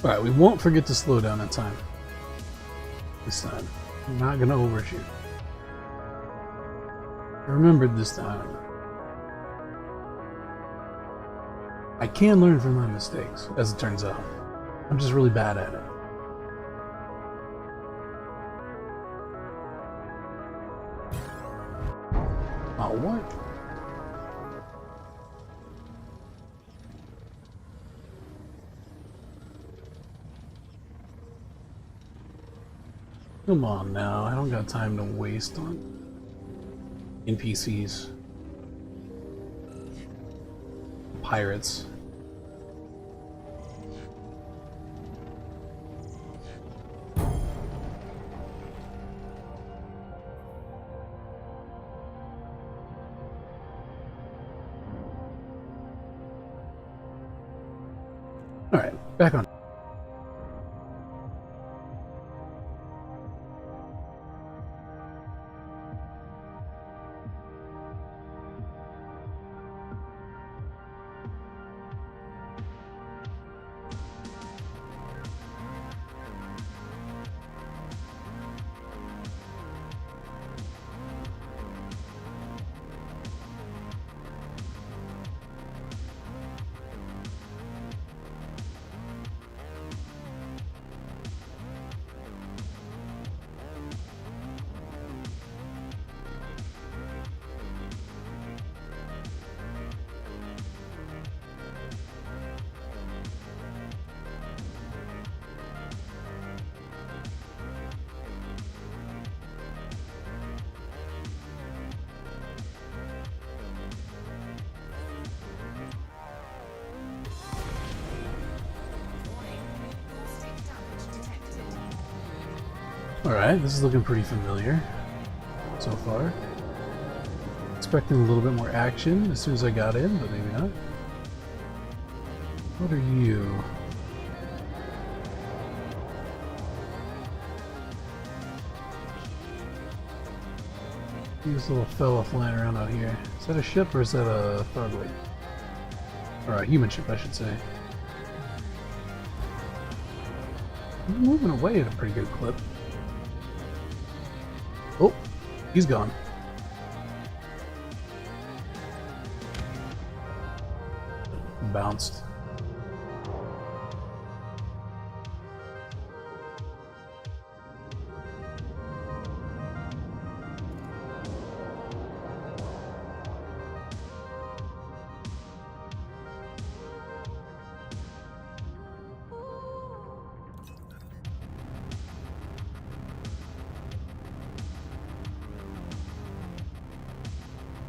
Alright, we won't forget to slow down in time. This time. I'm not gonna overshoot. I remembered this time. I can learn from my mistakes, as it turns out. I'm just really bad at it. Oh, what? Come on now, I don't got time to waste on NPCs. Pirates. Alright, back on. Alright, this is looking pretty familiar so far. Expecting a little bit more action as soon as I got in, but maybe not. What are you? This little fella flying around out here. Is that a ship or is that a Thargoid? Or a human ship, I should say. He's moving away at a pretty good clip. Oh, he's gone. Bounced.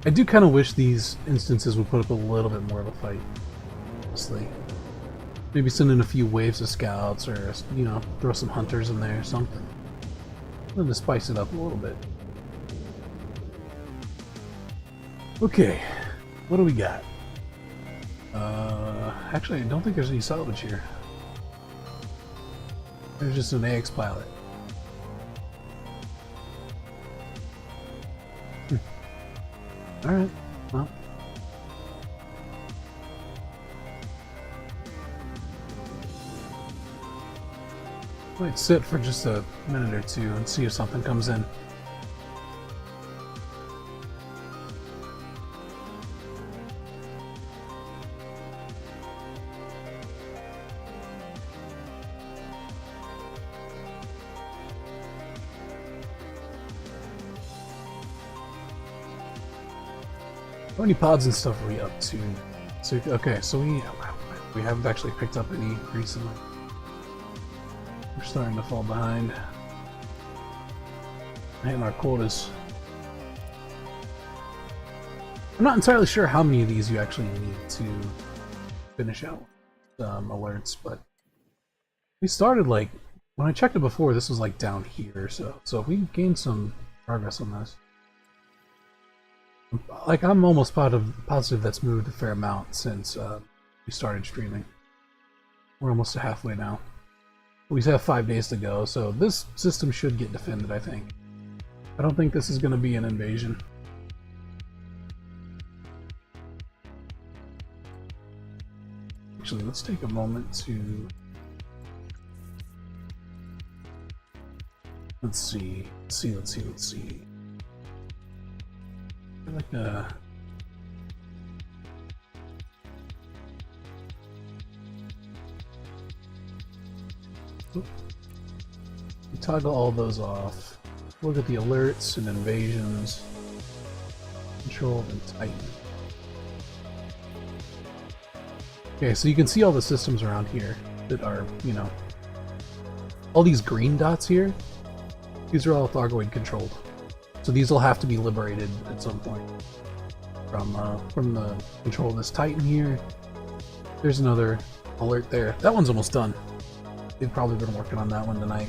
I do kind of wish these instances would put up a little bit more of a fight. Honestly. Maybe send in a few waves of scouts or, you know, throw some hunters in there or something. To spice it up a little bit. Okay, what do we got? Actually, I don't think there's any salvage here. There's just an AX pilot. Alright, well. Might sit for just a minute or two and see if something comes in. How many pods and stuff are we up to? So okay, so we haven't actually picked up any recently. We're starting to fall behind. Hitting our quotas. I'm not entirely sure how many of these you actually need to finish out alerts, but we started like when I checked it before. This was like down here, so if we gained some progress on this. Like, I'm almost positive that's moved a fair amount since we started streaming. We're almost to halfway now. We have 5 days to go, so this system should get defended, I think. I don't think this is going to be an invasion. Actually, let's take a moment to... Let's see. Like a... We toggle all those off. Look at the alerts and invasions. Control and Titan. Okay, so you can see all the systems around here that are, you know, all these green dots here. These are all Thargoid controlled. So these will have to be liberated at some point from the control of this Titan here. There's another alert there. That one's almost done. They've probably been working on that one tonight.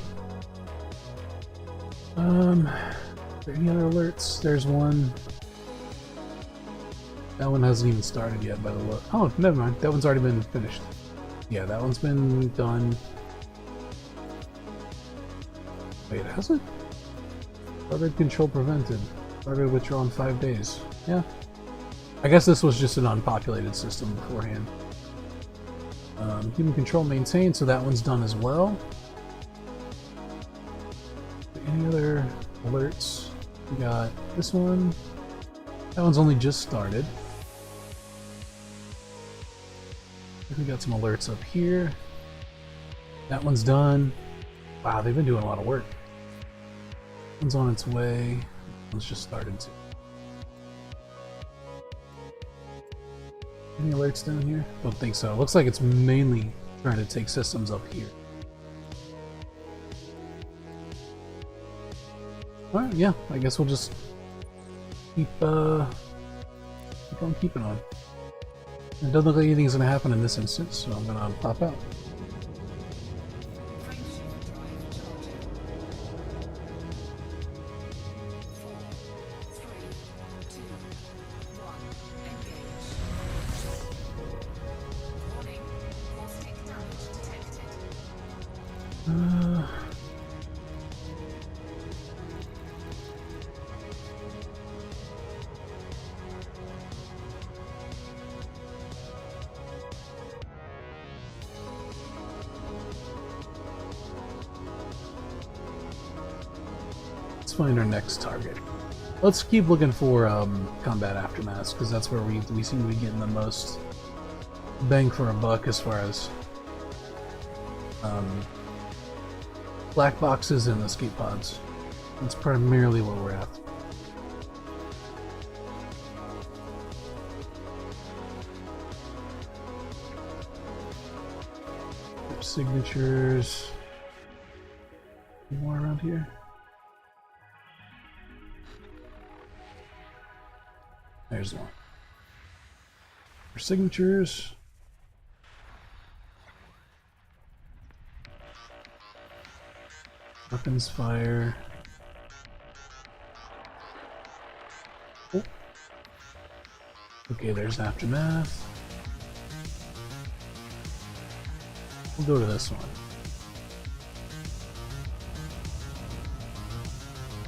Are there any other alerts? There's one. That one hasn't even started yet by the look. Oh, never mind. That one's already been finished. Yeah, that one's been done. Wait, has it? Thargoid control prevented. Thargoid withdrawn 5 days. Yeah. I guess this was just an unpopulated system beforehand. Human control maintained, so that one's done as well. Any other alerts? We got this one. That one's only just started. We got some alerts up here. That one's done. Wow, they've been doing a lot of work. One's on its way. One's just started to. Any alerts down here? Don't think so. Looks like it's mainly trying to take systems up here. Alright, yeah, I guess we'll just keep on keeping on. It doesn't look like anything's gonna happen in this instance, so I'm gonna pop out. Let's find our next target. Let's keep looking for combat aftermaths, because that's where we seem to be getting the most bang for a buck as far as black boxes and escape pods. That's primarily what we're after. Signatures. Any more around here? There's one. For signatures. Weapons fire. Oh. Okay, there's aftermath. We'll go to this one.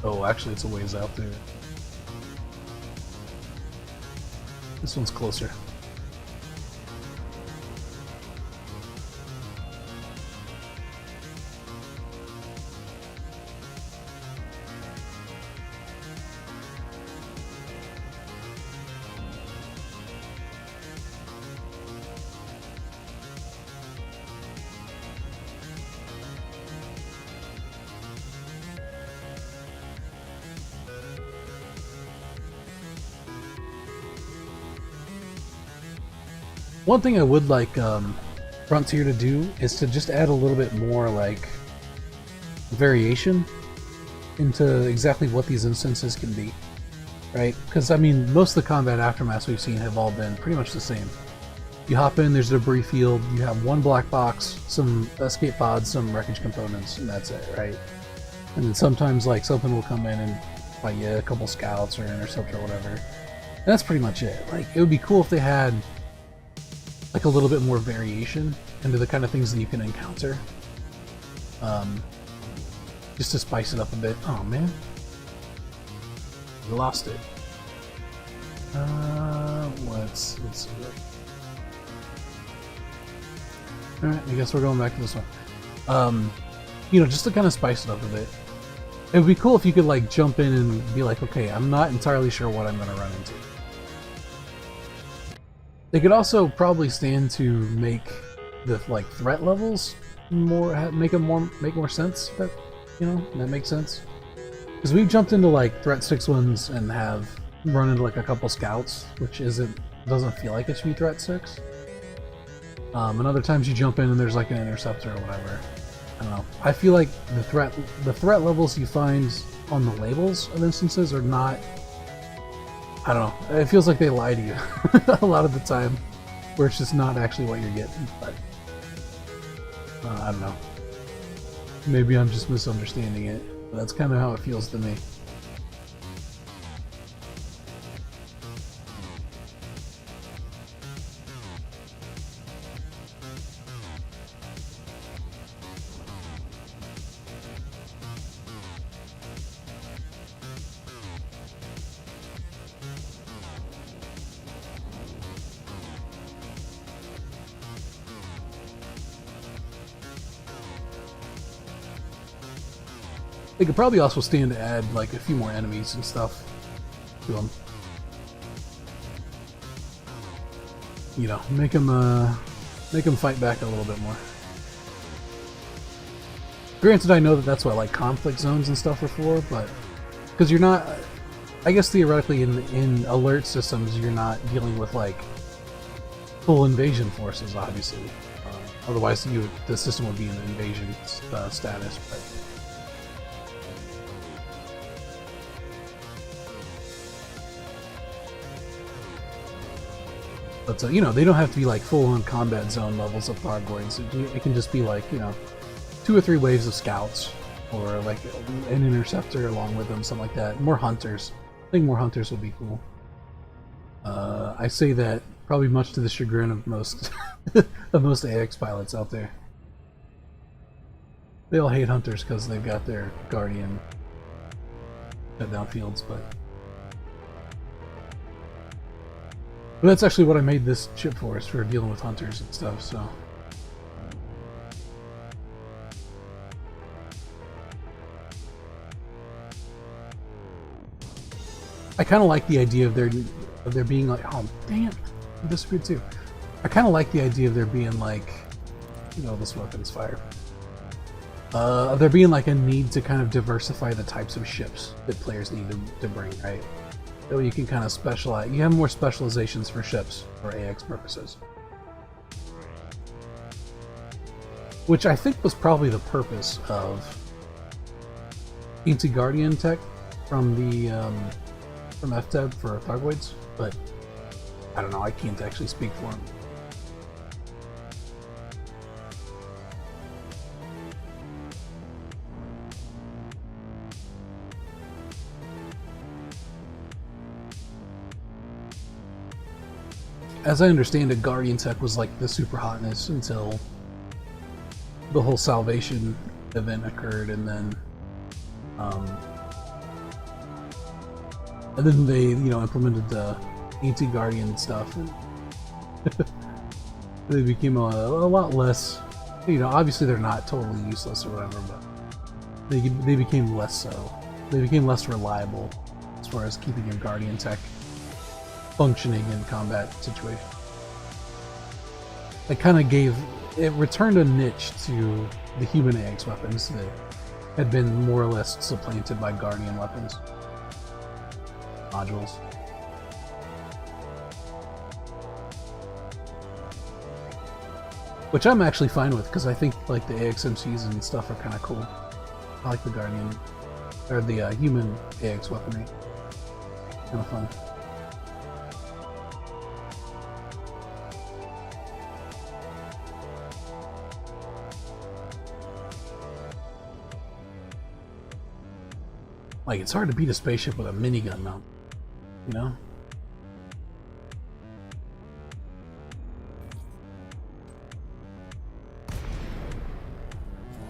Oh, actually, it's a ways out there. This one's closer. One thing I would like Frontier to do is to just add a little bit more like variation into exactly what these instances can be, right? Because I mean, most of the combat aftermaths we've seen have all been pretty much the same. You hop in, there's a debris field, you have one black box, some escape pods, some wreckage components, and that's it, right? And then sometimes like something will come in and fight you, a couple scouts or intercept or whatever. And that's pretty much it. Like, it would be cool if they had like a little bit more variation into the kind of things that you can encounter. Just to spice it up a bit. Oh man. We lost it. Let's see. Alright, I guess we're going back to this one. You know, just to kind of spice it up a bit. It would be cool if you could like jump in and be like, okay, I'm not entirely sure what I'm gonna run into. They could also probably stand to make the like threat levels more make more sense. That, you know, that makes sense. Because we've jumped into like threat 6 ones and have run into like a couple scouts, which doesn't feel like it should be threat 6. And other times you jump in and there's like an interceptor or whatever. I don't know. I feel like the threat levels you find on the labels of instances are not. I don't know. It feels like they lie to you a lot of the time, where it's just not actually what you're getting. But I don't know. Maybe I'm just misunderstanding it, but that's kind of how it feels to me. They could probably also stand to add like a few more enemies and stuff to them. You know, make them fight back a little bit more. Granted, I know that that's what like conflict zones and stuff are for, but because you're not, I guess theoretically in alert systems you're not dealing with like full invasion forces, obviously. Otherwise, the system would be in invasion status, but. But you know, they don't have to be like full-on combat zone levels of Thargoids. It can just be like, you know, 2 or 3 waves of scouts, or like an interceptor along with them, something like that. More hunters. I think more hunters would be cool. I say that probably much to the chagrin of most of most AX pilots out there. They all hate hunters because they've got their guardian shut down fields, but that's actually what I made this chip for, is for dealing with hunters and stuff, so. I kind of like the idea of there being like, oh dang it, I disappeared too. I kind of like the idea of there being like, you know, this weapon's fire. There being like a need to kind of diversify the types of ships that players need to bring, right? So you can kind of specialize. You have more specializations for ships for AX purposes. Which I think was probably the purpose of anti-Guardian tech from the from FTEB for Thargoids, but I don't know, I can't actually speak for him. As I understand it, Guardian tech was like the super hotness until the whole Salvation event occurred, and then they, you know, implemented the anti-Guardian stuff, and they became a lot less, you know, obviously they're not totally useless or whatever, but they became less so. They became less reliable as far as keeping your Guardian tech functioning in combat situations. It returned a niche to the human AX weapons that had been more or less supplanted by Guardian weapons modules. Which I'm actually fine with, because I think like the AXMCs and stuff are kind of cool. I like the Guardian, or the human AX weaponry. Kind of fun. Like, it's hard to beat a spaceship with a minigun mount, you know?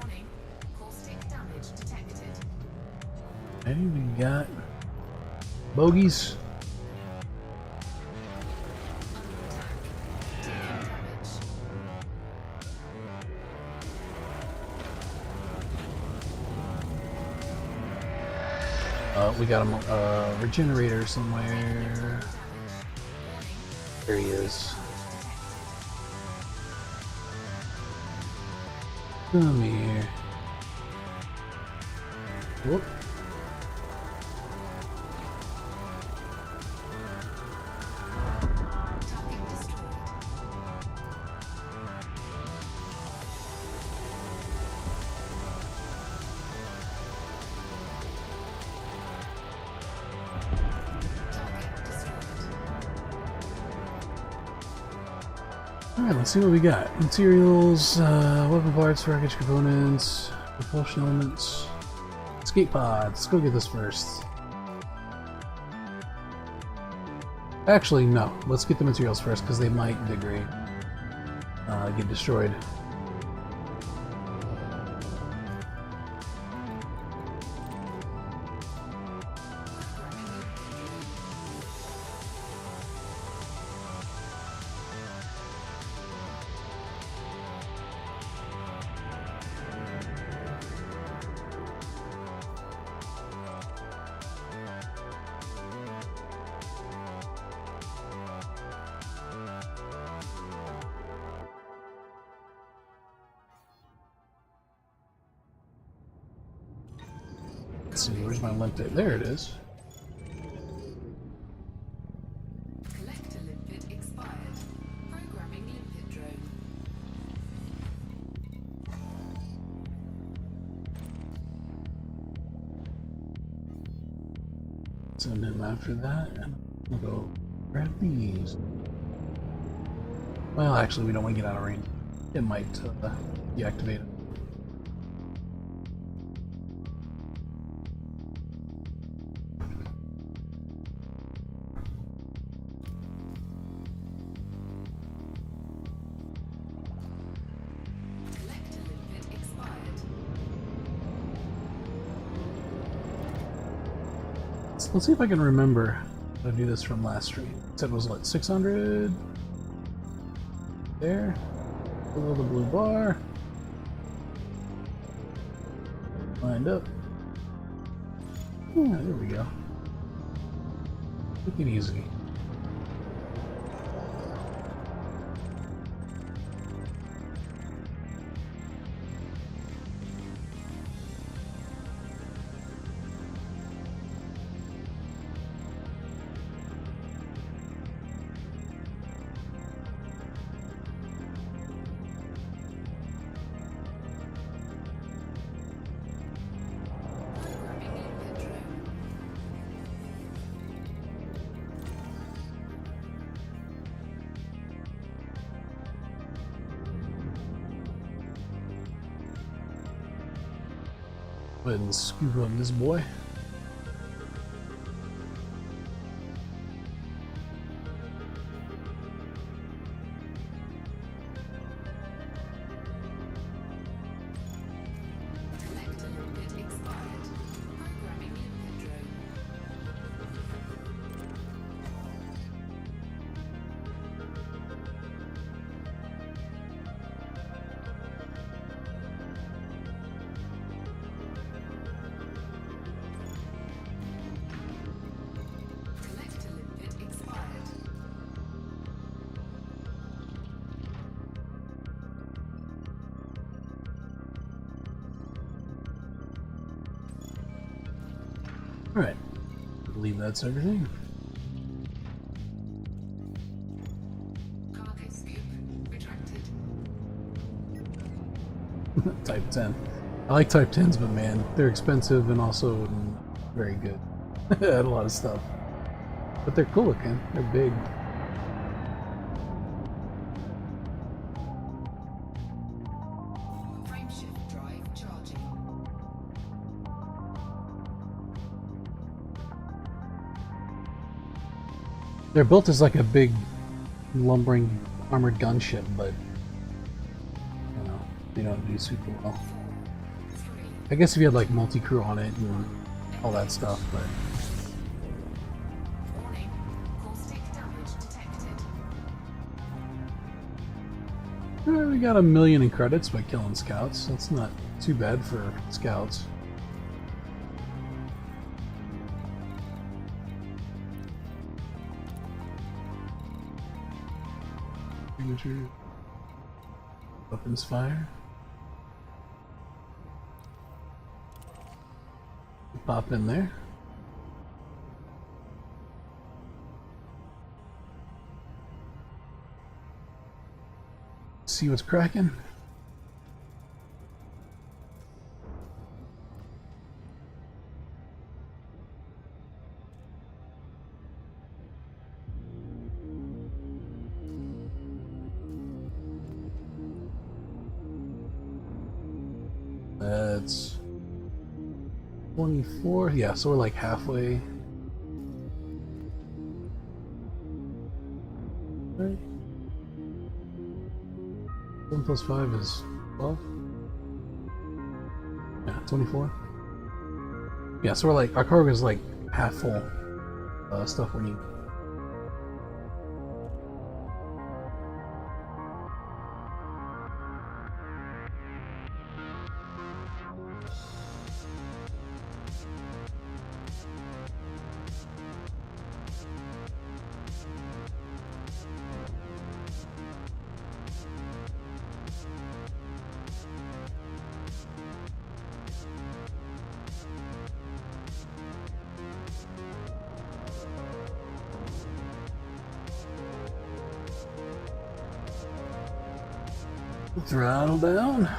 Warning, caustic damage detected. Hey, we got bogeys. We got a regenerator somewhere. There he is. Come here. Whoop. Alright, let's see what we got. Materials, weapon parts, wreckage components, propulsion elements, escape pods. Let's go get this first. Actually, no. Let's get the materials first, because they might degrade. Get destroyed. Let's see, where's my limpet? There it is. Collector limpet expired. Programming limpet drone. Send him after that, and we'll go grab these. Well, actually, we don't want to get out of range. It might deactivate it. Collector limpet expired. Let's see if I can remember how to do this from last stream. It said it was what, 600? There. Below the blue bar. Lined up. Yeah, there we go. Take it easy. Go ahead and scoop up this boy. Collector limpet expired. Programming limpet drone. Collector limpet expired. Alright. I believe that's everything. Cargo scoop retracted. Type 10. I like Type 10s, but man, they're expensive and also very good. Add a lot of stuff. But they're cool looking. They're big. Frameshift drive charging. They're built as like a big lumbering armored gunship, but you know, they don't do super well. 3. I guess if you had like multi-crew on it and all that stuff, but Warning. Caustic damage detected. we got 1,000,000 in credits by killing scouts. That's not too bad for scouts. Signature. Weapons fire. Pop in there. See what's cracking. That's 24. Yeah, so we're like halfway. Right. 7 plus 5 is 12. Yeah, 24. Yeah, so we're like, our cargo is like half full. Stuff we need. Throttle down.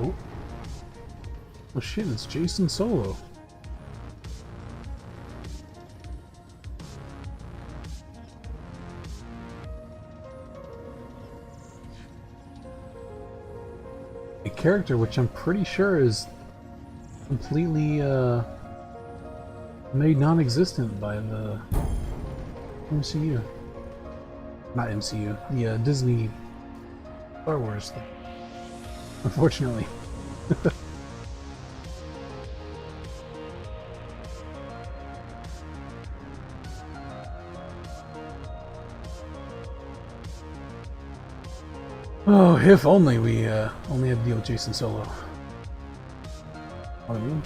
Oh. Oh shit, it's Jason Solo. a character which I'm pretty sure is completely made non-existent by the MCU. Not MCU, the Disney Star Wars thing. Unfortunately. Oh, if only we only had to deal with Jason Solo. What do you mean?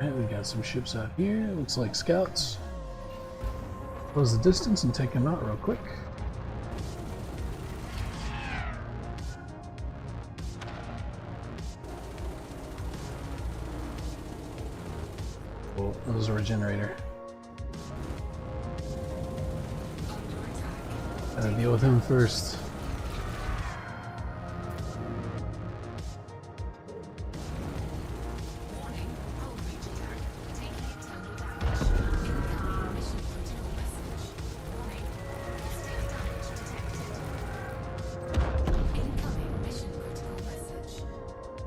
Alright, we got some ships out here. Looks like scouts. Close the distance and take them out real quick. Oh, that was a regenerator. Gotta deal with him first.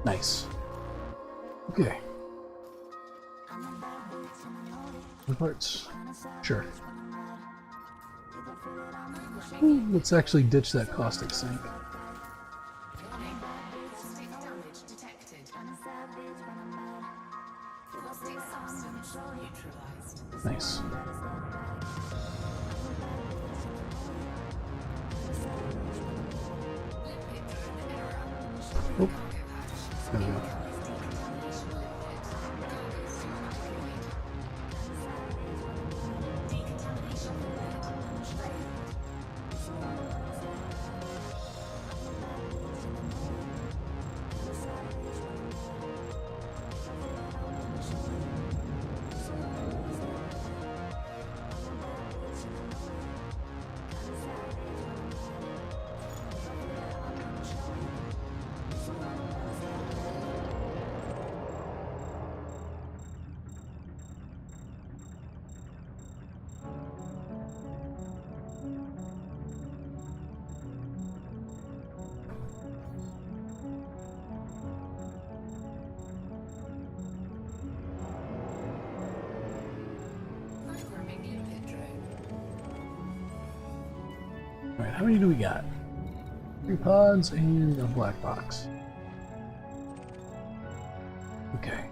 Nice. Okay. The parts. Sure. Ooh, let's actually ditch that caustic sink. Nice. Oh. There we go. Alright, how many do we got? 3 pods and a black box. Okay.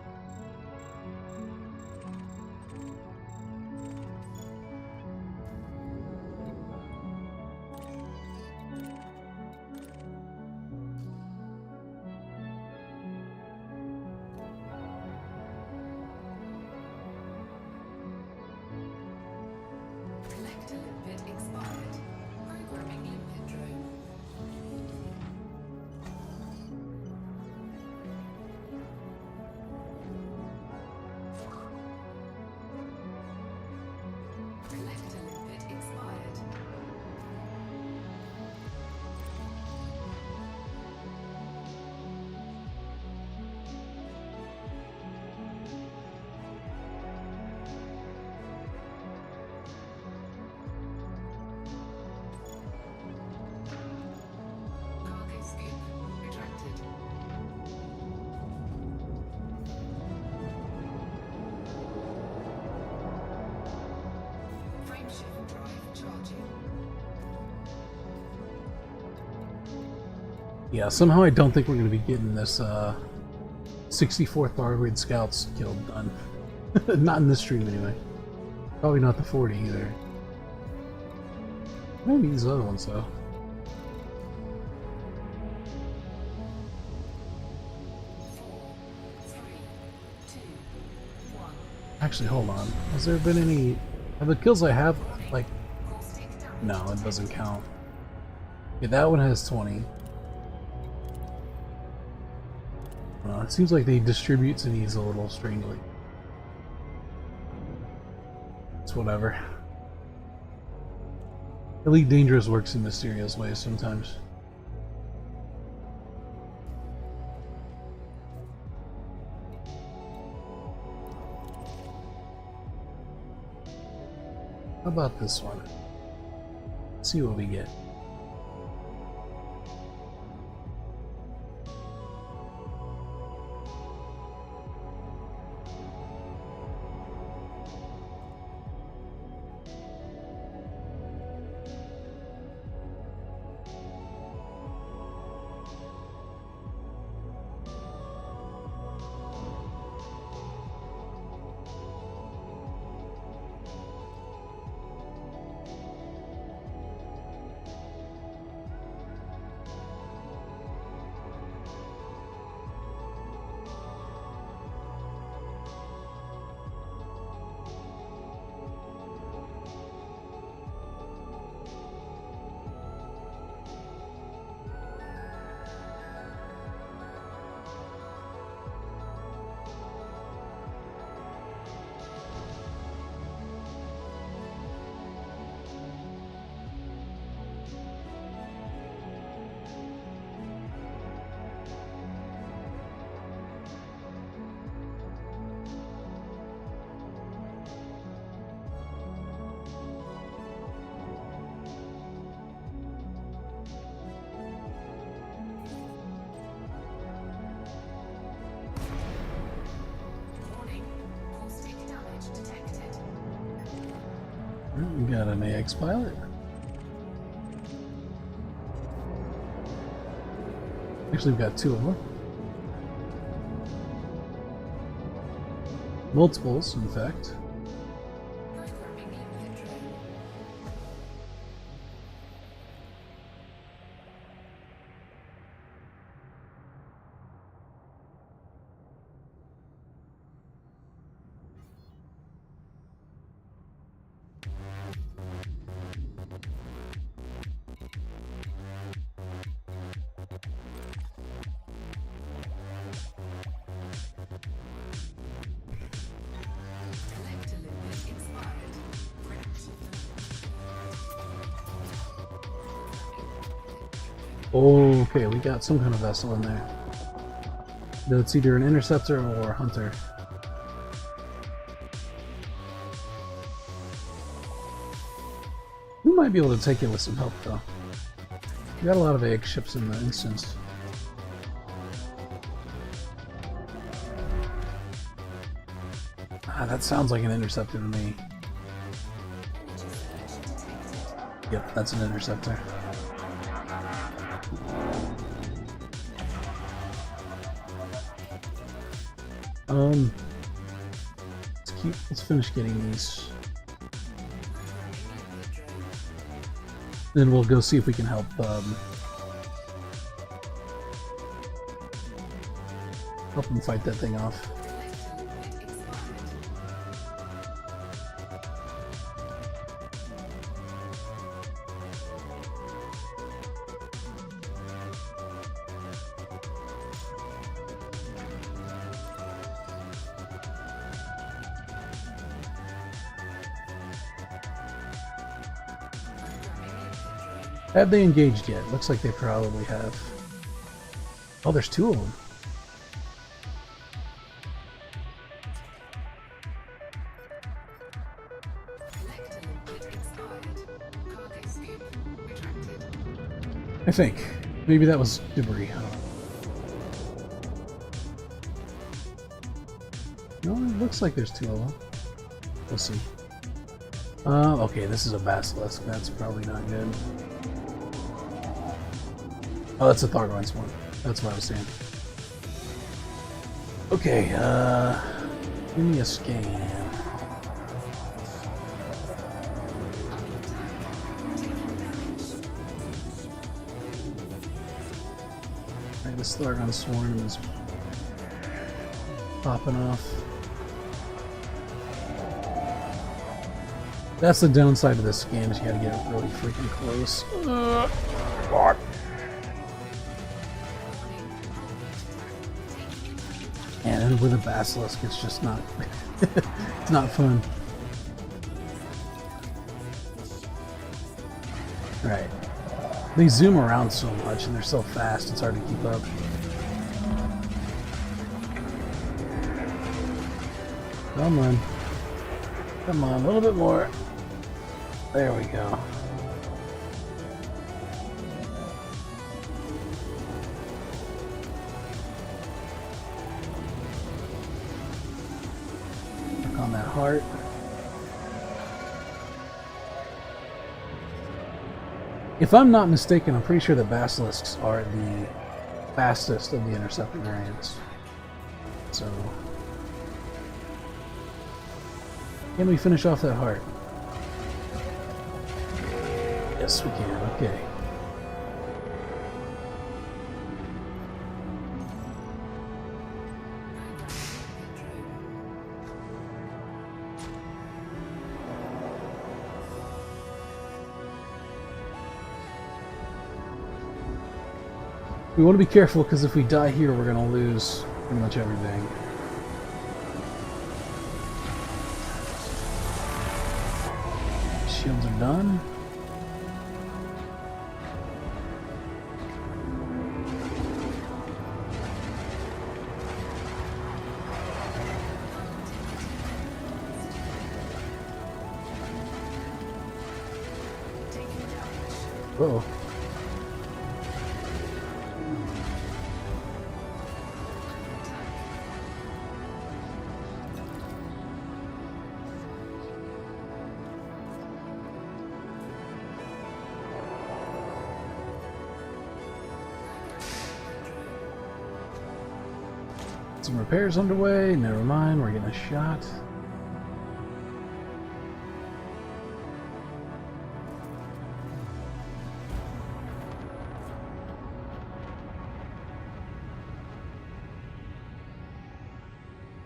Yeah, somehow I don't think we're going to be getting this 64 Thargoid scouts killed done. Not in this stream anyway. Probably not the 40 either. Maybe these other ones though. Actually, hold on. Has there been any... Have the kills I have, like... No, it doesn't count. Yeah, that one has 20. know. It seems like they distribute to these a little strangely. It's whatever. Elite Dangerous works in mysterious ways sometimes. How about this one? Let's see what we get. We got an AX pilot. Actually, we've got two of them. Multiples, in fact. Okay, we got some kind of vessel in there. Though it's either an interceptor or a hunter. We might be able to take it with some help, though. We got a lot of AX ships in the instance. Ah, that sounds like an interceptor to me. Yep, that's an interceptor. Let's finish getting these. Then we'll go see if we can help help them fight that thing off. Have they engaged yet? Looks like they probably have. Oh, there's two of them. I think. Maybe that was debris. I don't know. No, it looks like there's two of them. We'll see. Okay, this is a basilisk. That's probably not good. Oh, that's a Thargoid one. That's what I was saying. Okay, give me a scan. Alright, this Thargoid swarm is popping off. That's the downside of this scan, is you gotta get really freaking close. Fuck. And with a basilisk, it's just not it's not fun. Right. They zoom around so much and they're so fast it's hard to keep up. Come on. Come on, a little bit more. There we go. Work on that heart. If I'm not mistaken, I'm pretty sure that basilisks are the fastest of the interceptor variants. So, can we finish off that heart? Yes, we can. Okay. We want to be careful because if we die here, we're going to lose pretty much everything. Shields are done. Uh-oh. Some repairs underway. Never mind, we're getting a shot.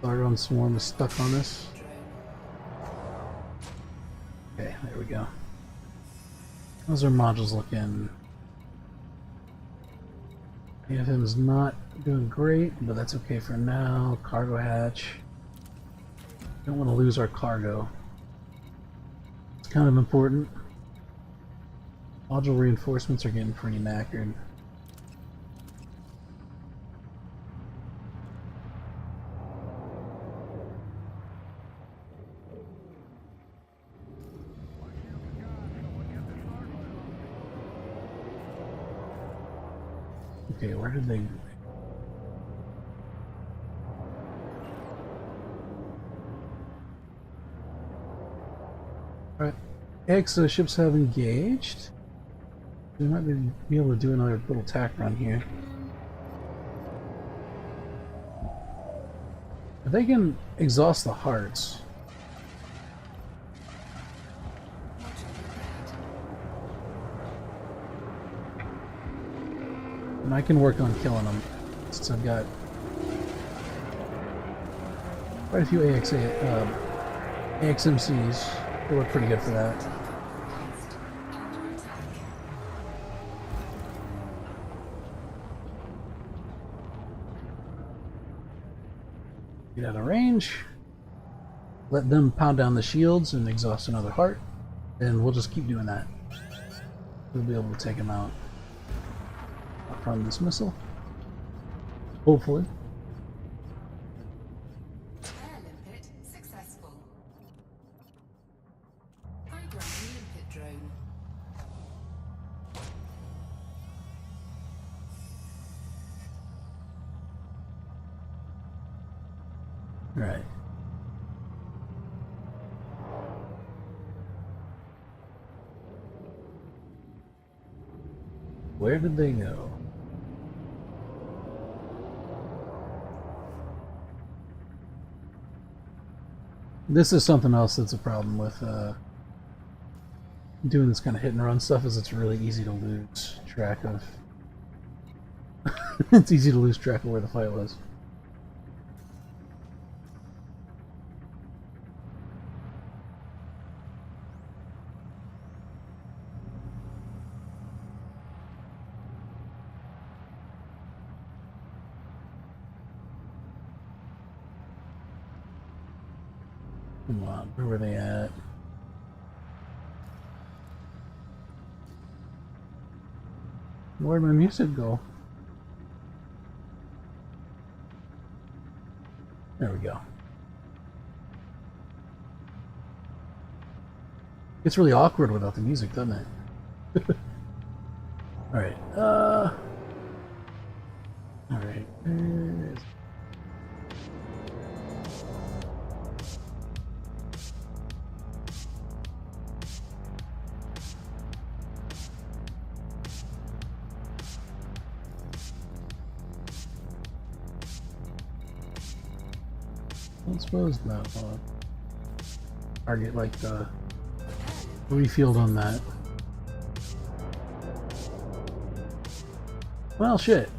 Thargoid swarm is stuck on this. Okay, there we go. How's our modules looking? AFM's not doing great, but that's okay for now. Cargo hatch. Don't want to lose our cargo. It's kind of important. Module reinforcements are getting pretty knackered. Okay, where did they... Alright, EXO ships have engaged. We might be able to do another little tack run here. If they can exhaust the hearts... and I can work on killing them, since I've got quite a few AXMCs. They look pretty good for that. Get out of range. Let them pound down the shields and exhaust another heart. And we'll just keep doing that. We'll be able to take them out from this missile. Hopefully. Air limpet successful. Programming limpet drone. Right. Where did they go? This is something else that's a problem with doing this kind of hit and run stuff, is it's really easy to lose track of. It's easy to lose track of where the fight was. Come on, where were they at? Where'd my music go? There we go. It's really awkward without the music, doesn't it? Alright, Alright, I suppose not. Target like the refield on that. Well, shit.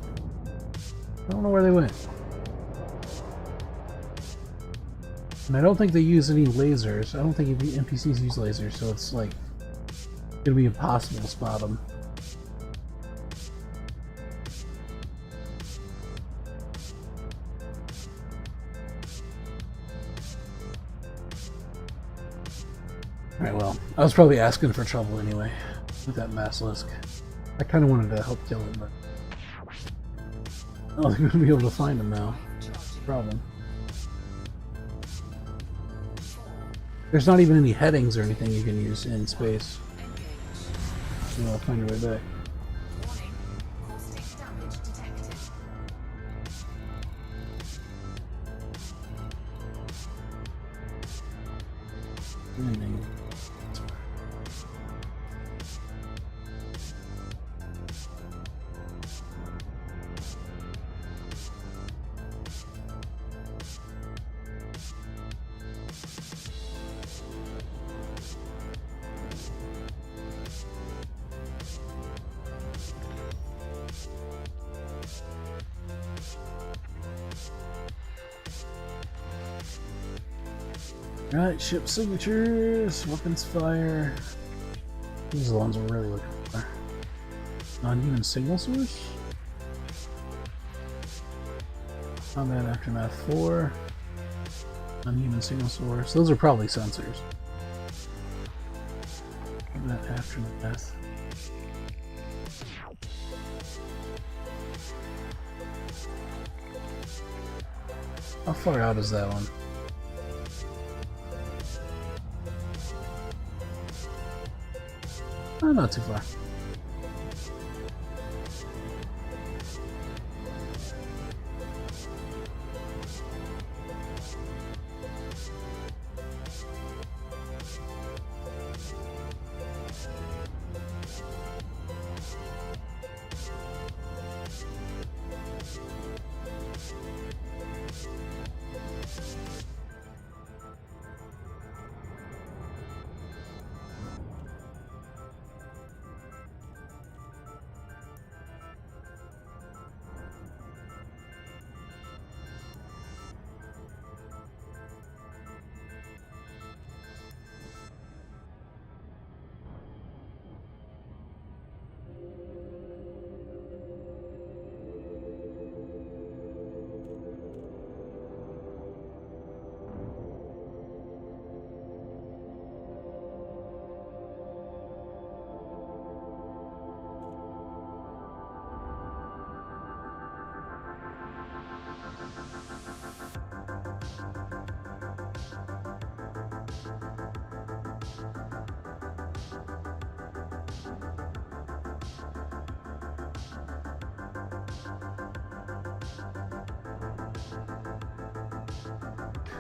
I don't know where they went. And I don't think they use any lasers. I don't think the NPCs use lasers, so it's like gonna be impossible to spot them. Alright, well, I was probably asking for trouble anyway with that Basilisk. I kind of wanted to help kill him, but I don't think I'm going to be able to find him now. Problem. There's not even any headings or anything you can use in space. So I'll find your way back. Alright, ship signatures, weapons fire. These are the ones we're really looking for. Non-human signal source. Combat Aftermath 4. Non-human signal source. Those are probably sensors. Combat Aftermath. How far out is that one? Oh, not too far.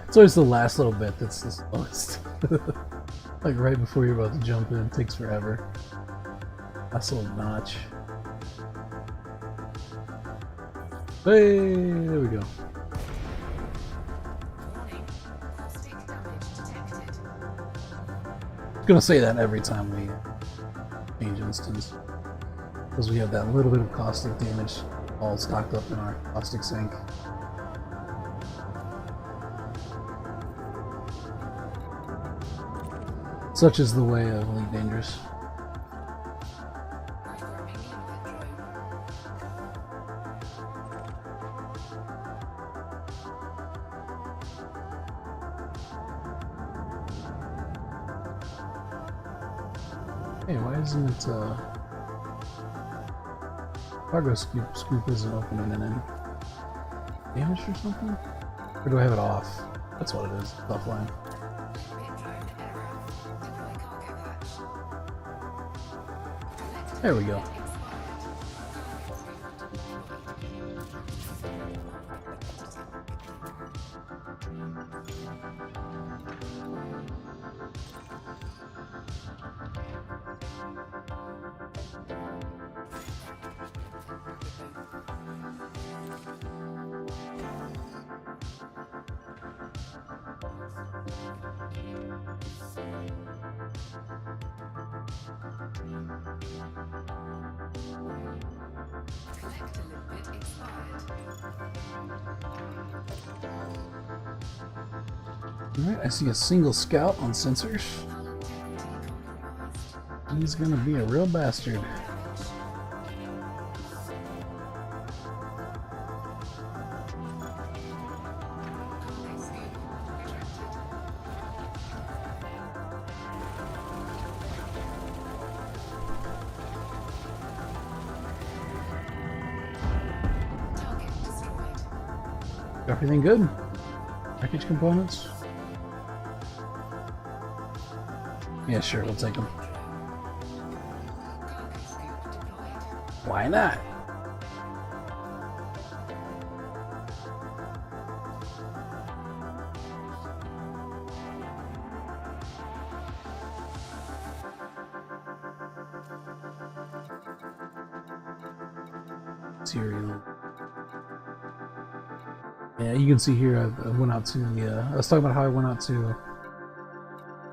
It's always the last little bit that's the slowest. Like right before you're about to jump in, it takes forever. Last little notch. Hey, there we go. I'm gonna say that every time we change instance, because we have that little bit of caustic damage all stocked up in our caustic sink. Such is the way of Elite Dangerous. Hey, why isn't it, cargo scoop isn't opening in any damaged or something? Or do I have it off? That's what it is, it's offline. There we go. Alright, I see a single scout on sensors. He's gonna be a real bastard. Everything good? Package components? Yeah, sure, we'll take them. Why not? Material. Yeah, you can see here I went out to the, I was talking about how I went out to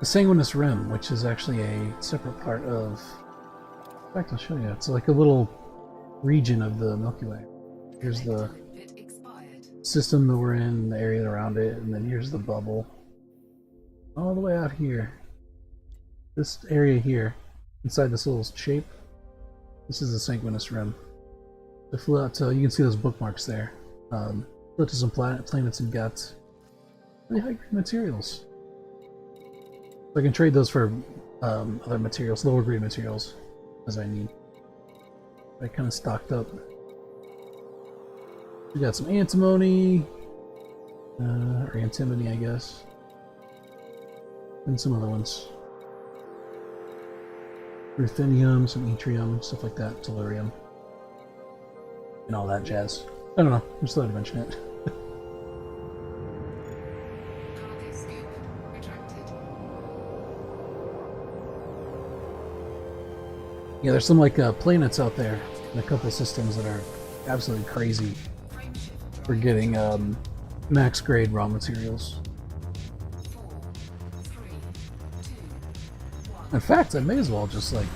the Sanguinous Rim, which is actually a separate part of, in fact I'll show you, it's like a little region of the Milky Way. Here's the system that we're in, the area around it, and then here's the bubble. All the way out here. This area here, inside this little shape, this is the Sanguinous Rim. I flew out to, you can see those bookmarks there. Flew to some planets and got really high-grade materials. So I can trade those for other materials, lower grade materials, as I need. I kind of stocked up. We got some antimony, or antimony, I guess, and some other ones. Ruthenium, some yttrium, stuff like that, tellurium, and all that jazz. I don't know, I just thought I'd mention it. Yeah, there's some like planets out there and a couple systems that are absolutely crazy for getting max grade raw materials. In fact, I may as well just like,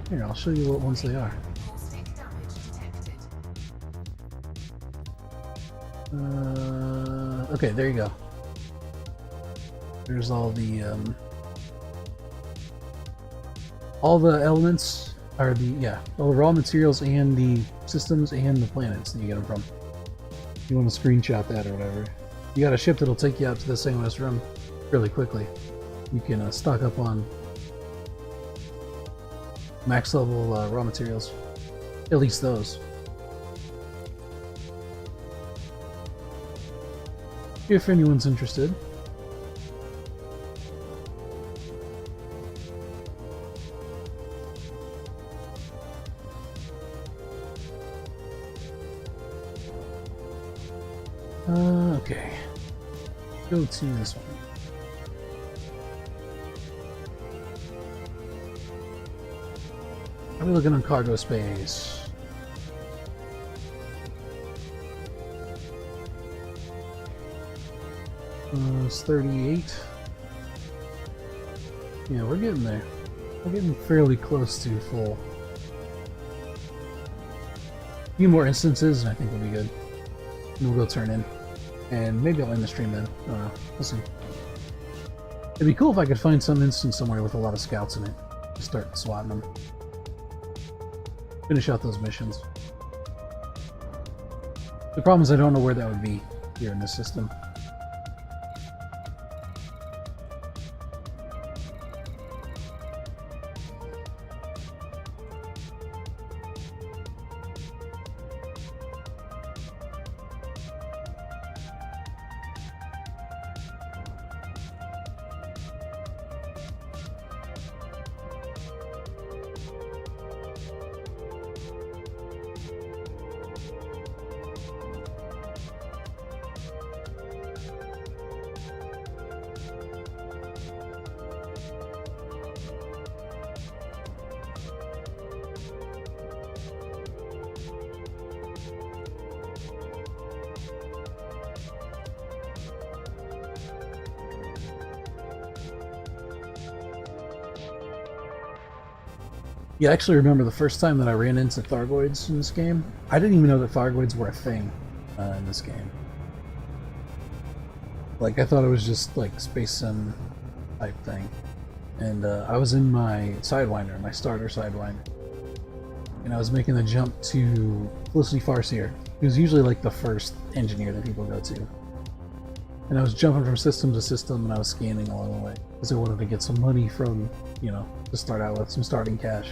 here, I'll show you what ones they are. Okay, there you go. There's all the elements are all the raw materials and the systems and the planets that you get them from. You want to screenshot that or whatever. You got a ship that'll take you out to the Sanguinous Rim really quickly. You can stock up on max level raw materials, at least those. If anyone's interested. Okay. Go to this one. Are we looking on cargo space? It's 38. Yeah, we're getting there. We're getting fairly close to full. A few more instances and I think we'll be good. And we'll go turn in. And maybe I'll end the stream then. I don't know. We'll see. It'd be cool if I could find some instance somewhere with a lot of scouts in it. Just start swatting them. Finish out those missions. The problem is I don't know where that would be here in this system. You actually remember the first time that I ran into Thargoids in this game? I didn't even know that Thargoids were a thing in this game. Like, I thought it was just like Space Sim type thing. And I was in my Sidewinder, my starter Sidewinder. And I was making the jump to Felicity Farseer, who's usually like the first engineer that people go to. And I was jumping from system to system, and I was scanning along the way because I wanted to get some money from, you know, to start out with, some starting cash.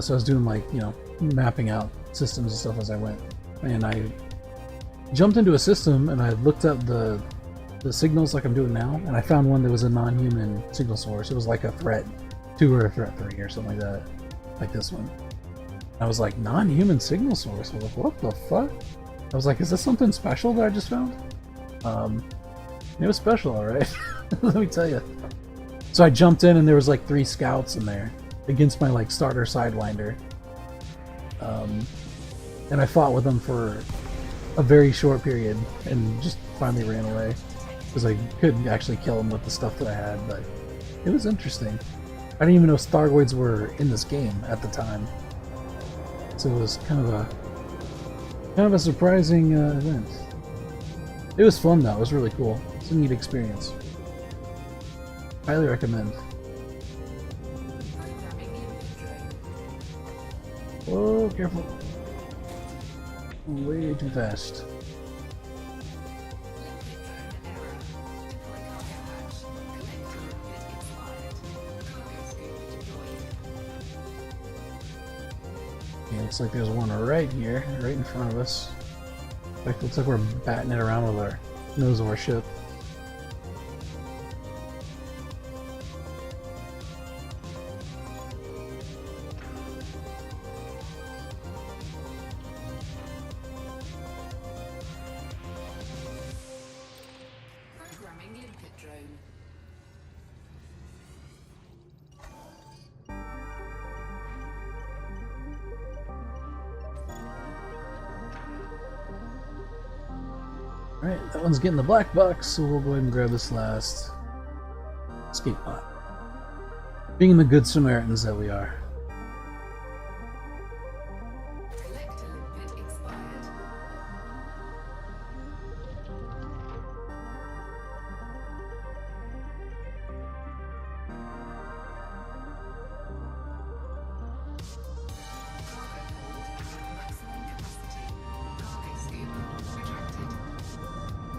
So I was doing like, you know, mapping out systems and stuff as I went. And I jumped into a system, and I looked up the signals like I'm doing now, and I found one that was a non-human signal source. It was like a threat 2 or a threat 3 or something like that, like this one. I was like, non-human signal source? I was like, what the fuck? I was like, is this something special that I just found? It was special, alright. Let me tell you. So I jumped in, and there was like 3 scouts in there against my like starter Sidewinder. And I fought with them for a very short period and just finally ran away because I couldn't actually kill them with the stuff that I had, but it was interesting. I didn't even know Thargoids were in this game at the time. So it was kind of a surprising event. It was fun though. It was really cool. It's a neat experience. Highly recommend. Whoa, careful! Way too fast. Okay, looks like there's one right here, right in front of us. In fact, looks like we're batting it around with our nose of our ship. Programming limpet drone. Alright, that one's getting the black box, so we'll go ahead and grab this last escape pod. Being the good Samaritans that we are. Collector limpet expired.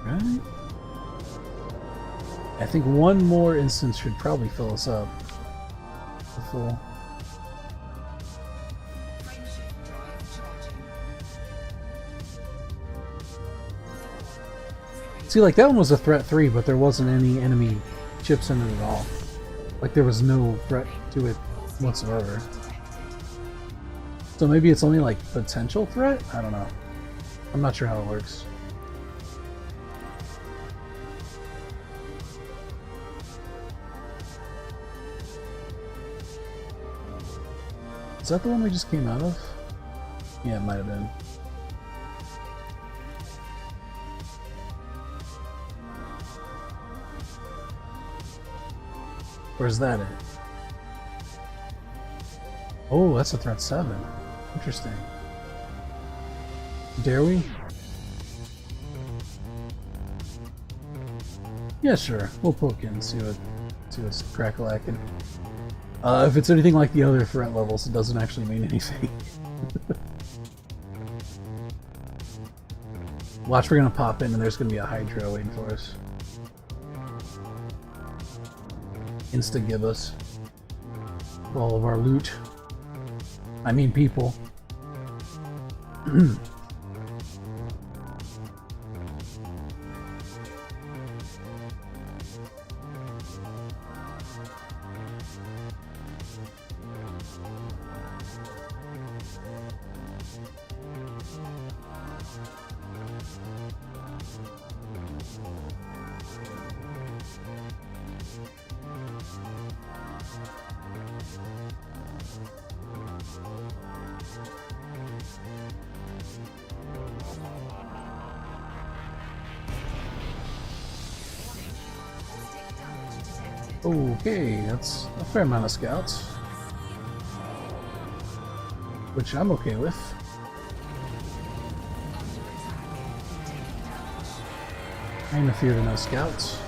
Right. I think one more instance should probably fill us up. To full. Frameshift drive charging. See, like that one was a threat 3, but there wasn't any enemy chips in it at all. Like there was no threat to it whatsoever. So maybe it's only like potential threat? I don't know. I'm not sure how it works. Is that the one we just came out of? Yeah, it might have been. Where's that at? Oh, that's a threat 7. Interesting. Dare we? Yeah, sure. We'll poke in and see what's crack-a-lacking. If it's anything like the other threat levels, it doesn't actually mean anything. Watch, we're gonna pop in and there's gonna be a Hydra waiting for us. Insta-give us all of our loot. I mean people. Okay, that's a fair amount of scouts. which I'm okay with. I ain't afraid of no scouts.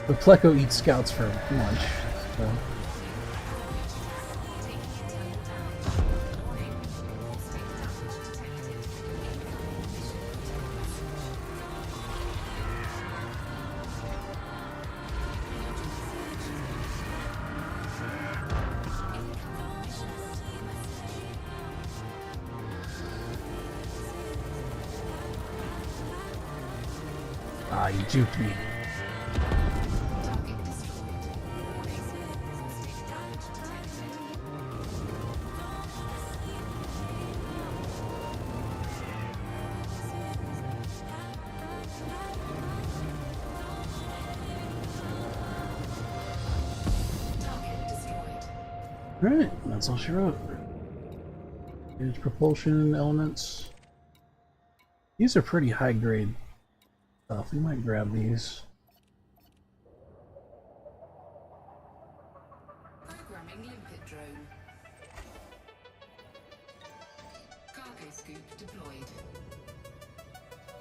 The Pleco eats scouts for lunch, so. Ah, you juked me. Alright, that's all she wrote. Here's propulsion elements. These are pretty high grade stuff. We might grab these. Programming limpet drone. Cargo scoop deployed.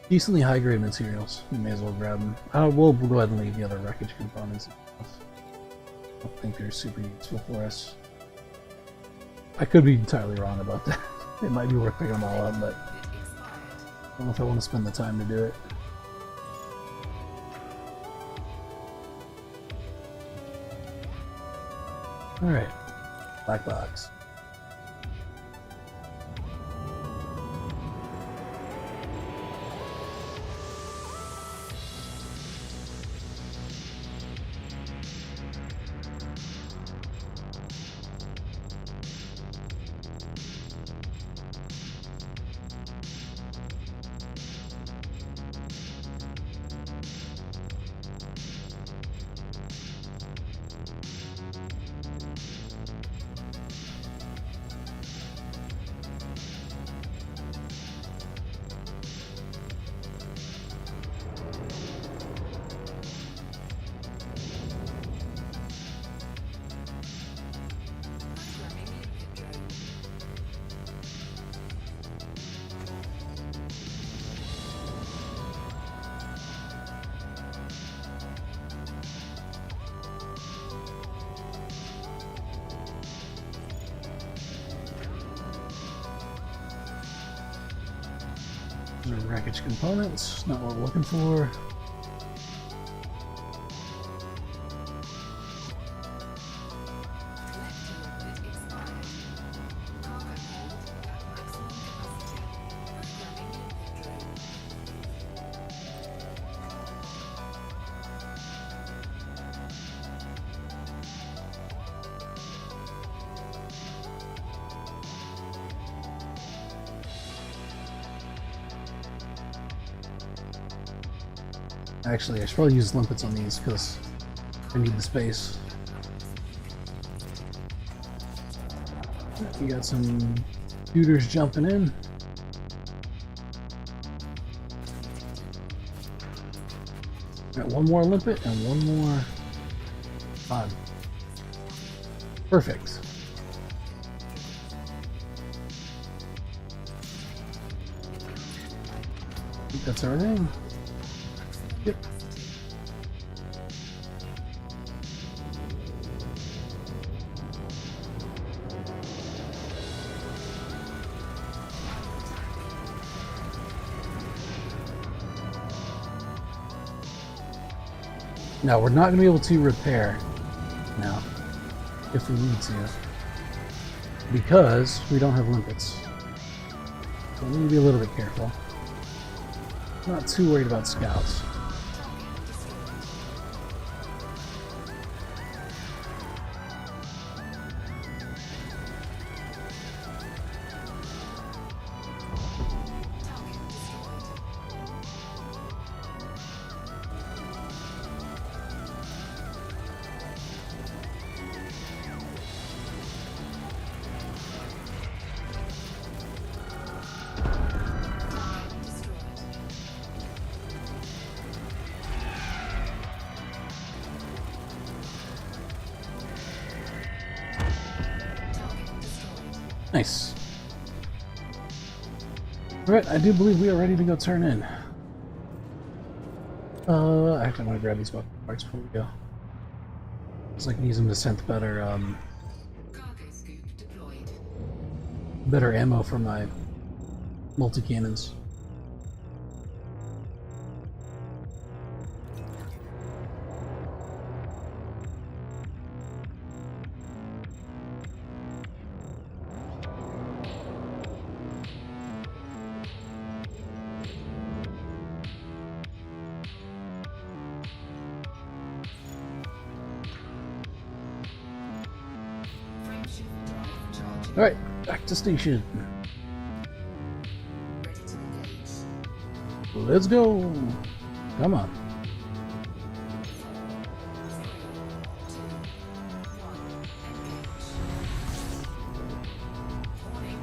Decently high grade materials. We may as well grab them. We'll go ahead and leave the other wreckage components and stuff. I don't think they're super useful for us. I could be entirely wrong about that. It might be worth picking them all up, but I don't know if I want to spend the time to do it. Alright, black box. Wreckage components, not what we're looking for. Actually, I should probably use limpets on these because I need the space. We got some shooters jumping in. Got one more limpet and one more pod. Perfect. I think that's everything. Yep. Now we're not going to be able to repair now if we need to because we don't have limpets. So we need to be a little bit careful. Not too worried about scouts. Nice. Alright, I do believe we are ready to go turn in. Actually, I'm gonna grab these weapon parts before we go. So I can use them to sense better, Cargo scoop deployed. better ammo for my multi-cannons. Frameshift drive charging. Alright, back to station. Ready to engage. Let's go! Come on. 3, 2, 1. Engage. Warning.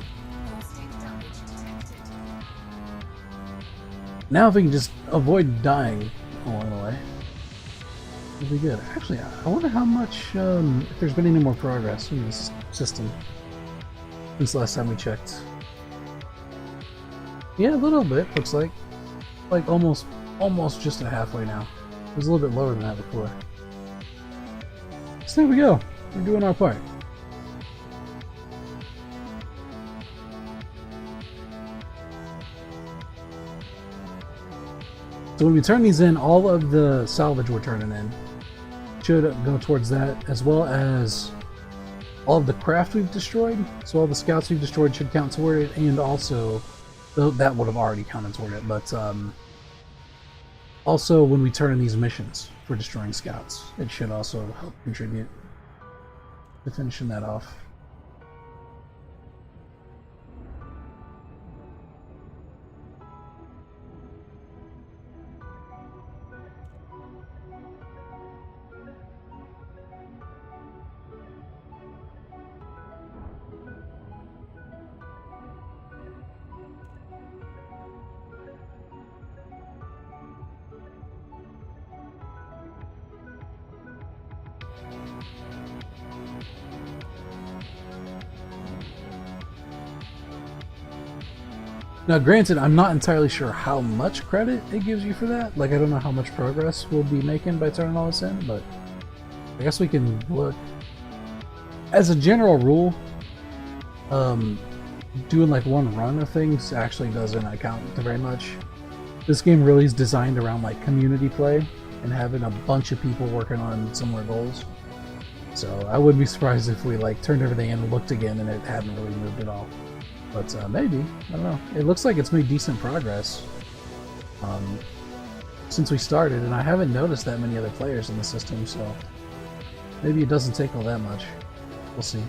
Caustic damage detected. Now if we can just avoid dying along the way, it'll be good. Actually, I wonder how much, if there's been any more progress in this system since the last time we checked. Yeah, a little bit, looks like. Like almost just at halfway now. It was a little bit lower than that before. So there we go. We're doing our part. So when we turn these in, all of the salvage we're turning in should go towards that, as well as all of the craft we've destroyed. So all the scouts we've destroyed should count toward it, and also that would have already counted toward it. But also when we turn in these missions for destroying scouts, it should also help contribute to finishing that off. Now, granted, I'm not entirely sure how much credit it gives you for that. Like, I don't know how much progress we'll be making by turning all this in, but I guess we can look. As a general rule, doing like one run of things actually doesn't account to very much. This game really is designed around like community play and having a bunch of people working on similar goals. So I wouldn't be surprised if we like turned everything in and looked again and it hadn't really moved at all. But maybe, I don't know. It looks like it's made decent progress since we started, and I haven't noticed that many other players in the system, so maybe it doesn't take all that much. We'll see.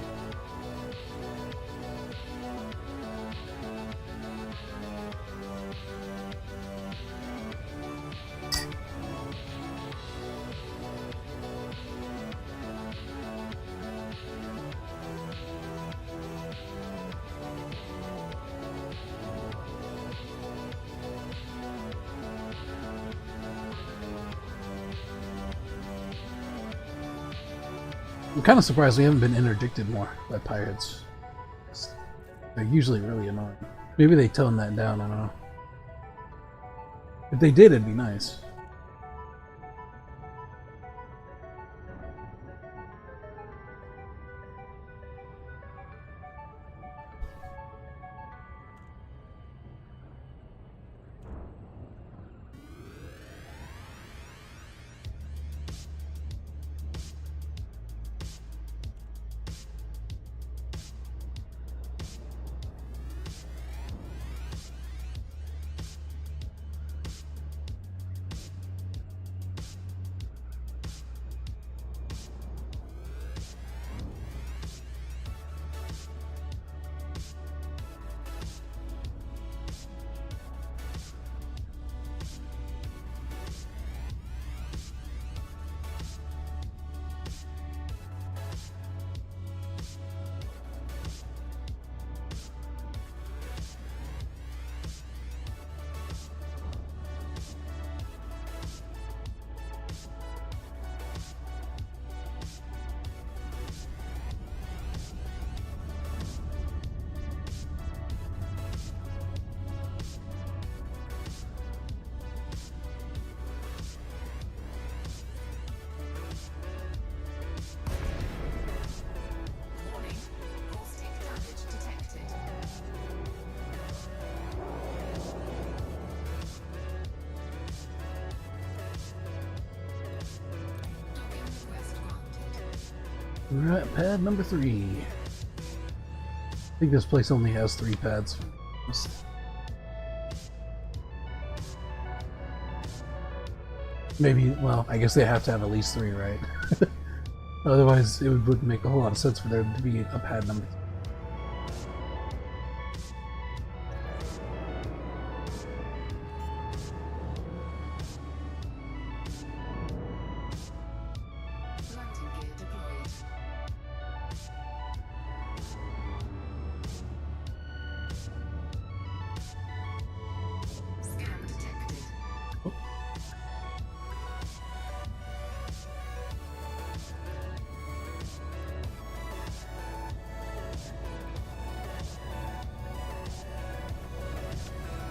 I'm kind of surprised we haven't been interdicted more by pirates. They're usually really annoying. Maybe they toned that down, I don't know. If they did, it'd be nice. We're at pad number 3. I think this place only has 3 pads. Maybe, well, I guess they have to have at least 3, right? Otherwise, it wouldn't make a whole lot of sense for there to be a pad number 3. Landing gear deployed. Scan detected.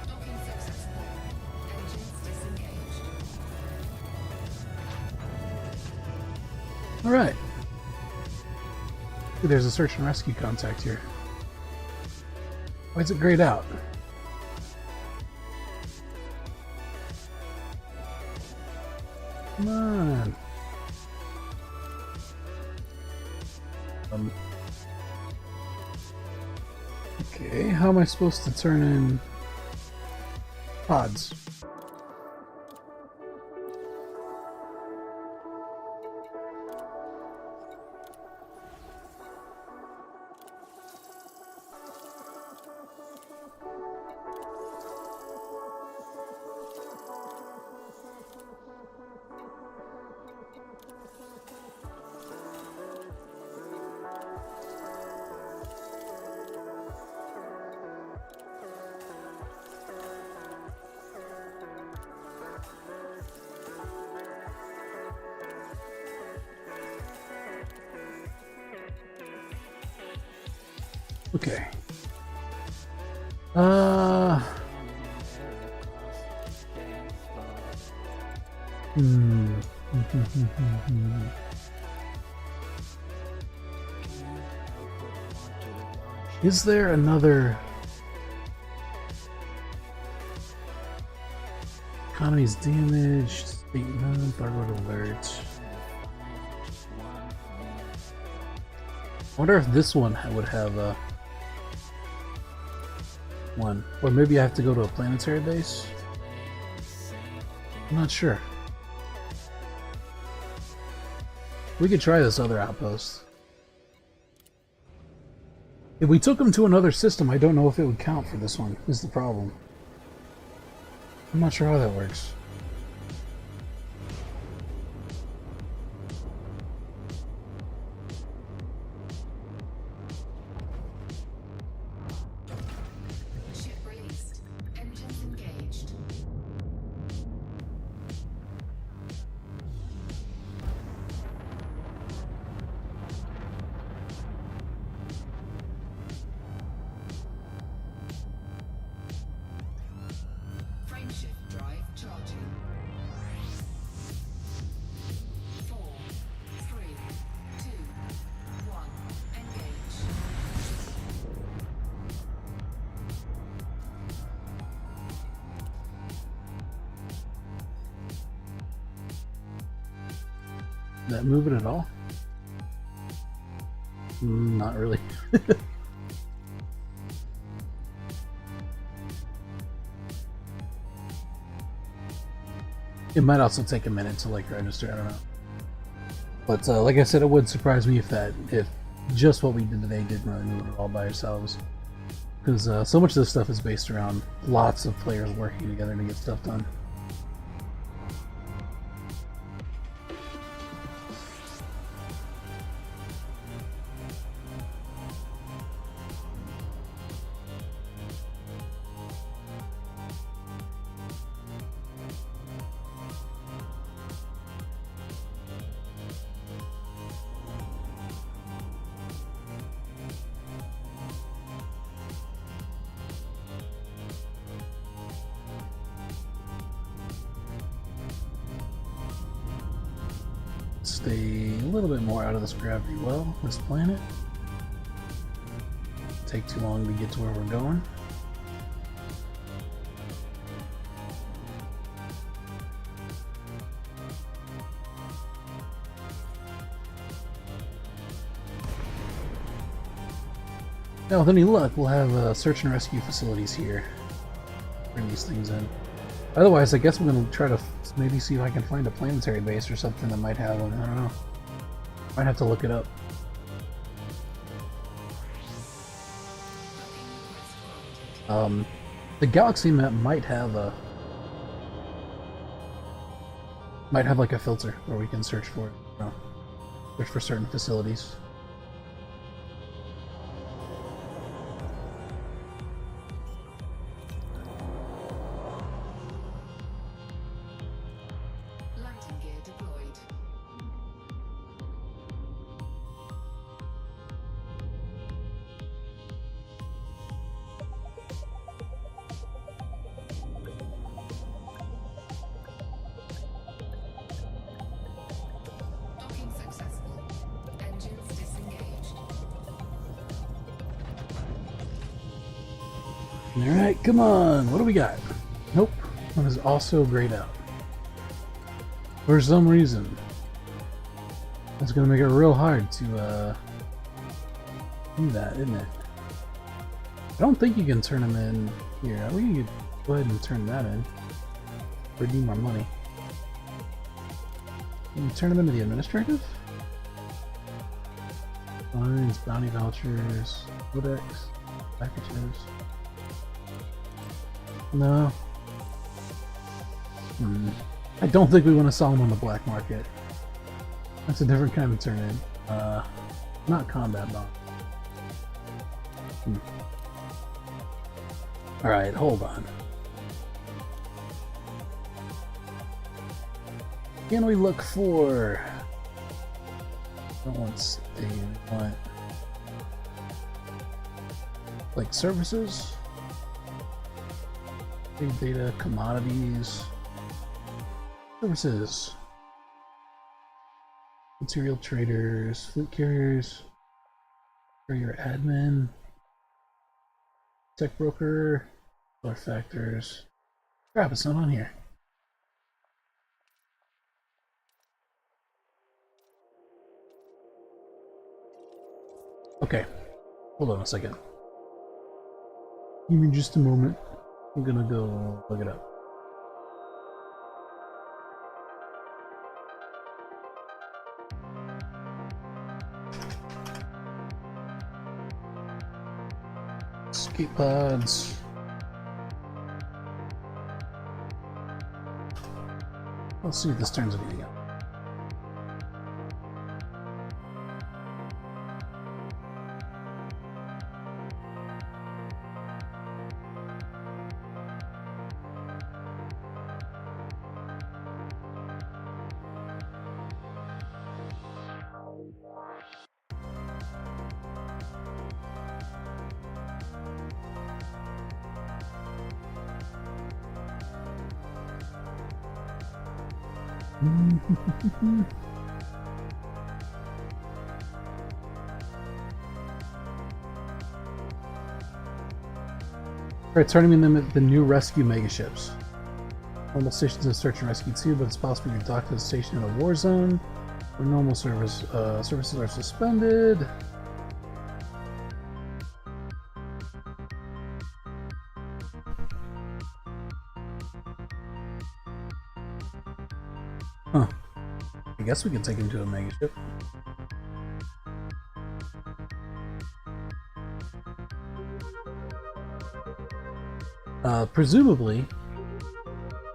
Docking successful. Engines disengaged. Alright. There's a search and rescue contact here. Why is it grayed out? Come on. Okay, how am I supposed to turn in pods? Okay. Is there another economy's damaged? Statement, Thargoid alert. I wonder if this one would have a one, or maybe I have to go to a planetary base. I'm not sure. We could try this other outpost. If we took them to another system, I don't know if it would count for this one, is the problem. I'm not sure how that works. Ship released. Engines engaged. Frameshift drive charging. 4, 3, 2, 1. Engage. Did that move it at all? Not really. It might also take a minute to like register, I don't know. But like I said, it wouldn't surprise me if just what we did today didn't really move it all by ourselves. Because so much of this stuff is based around lots of players working together to get stuff done. Stay a little bit more out of this gravity well, this planet. Take too long to get to where we're going. Now, with any luck, we'll have search and rescue facilities here. Bring these things in. Otherwise, I guess we're going to try to maybe see if I can find a planetary base or something that might have one. I don't know. Might have to look it up. The galaxy map might have like a filter where we can search for it. You know, search for certain facilities. Lighting gear deployed. Docking successful. Engines disengaged. Alright, come on. What do we got? Nope. One is also grayed out. For some reason. It's going to make it real hard to do that, isn't it? I don't think you can turn them in here. We can go ahead and turn that in. Redeem our money. Can you turn them into the administrative? Fines, bounty vouchers, codex, packages. No. I don't think we want to sell them on the black market. That's a different kind of turn in. Not combat bomb. Alright, hold on. Can we look for... I don't want stay, we want... like services? Big data, commodities... Services. Material traders, fleet carriers, carrier admin, tech broker, other factors. Crap, it's not on here. Okay, hold on a second. Give me just a moment. I'm gonna go look it up. Escape pods. Let's see if this turns anything up. Alright, turning them into the new rescue megaships. Normal stations of search and rescue too, but it's possible you're docked to the station in a war zone. Where normal services are suspended. Huh. I guess we can take him to a megaship. Presumably...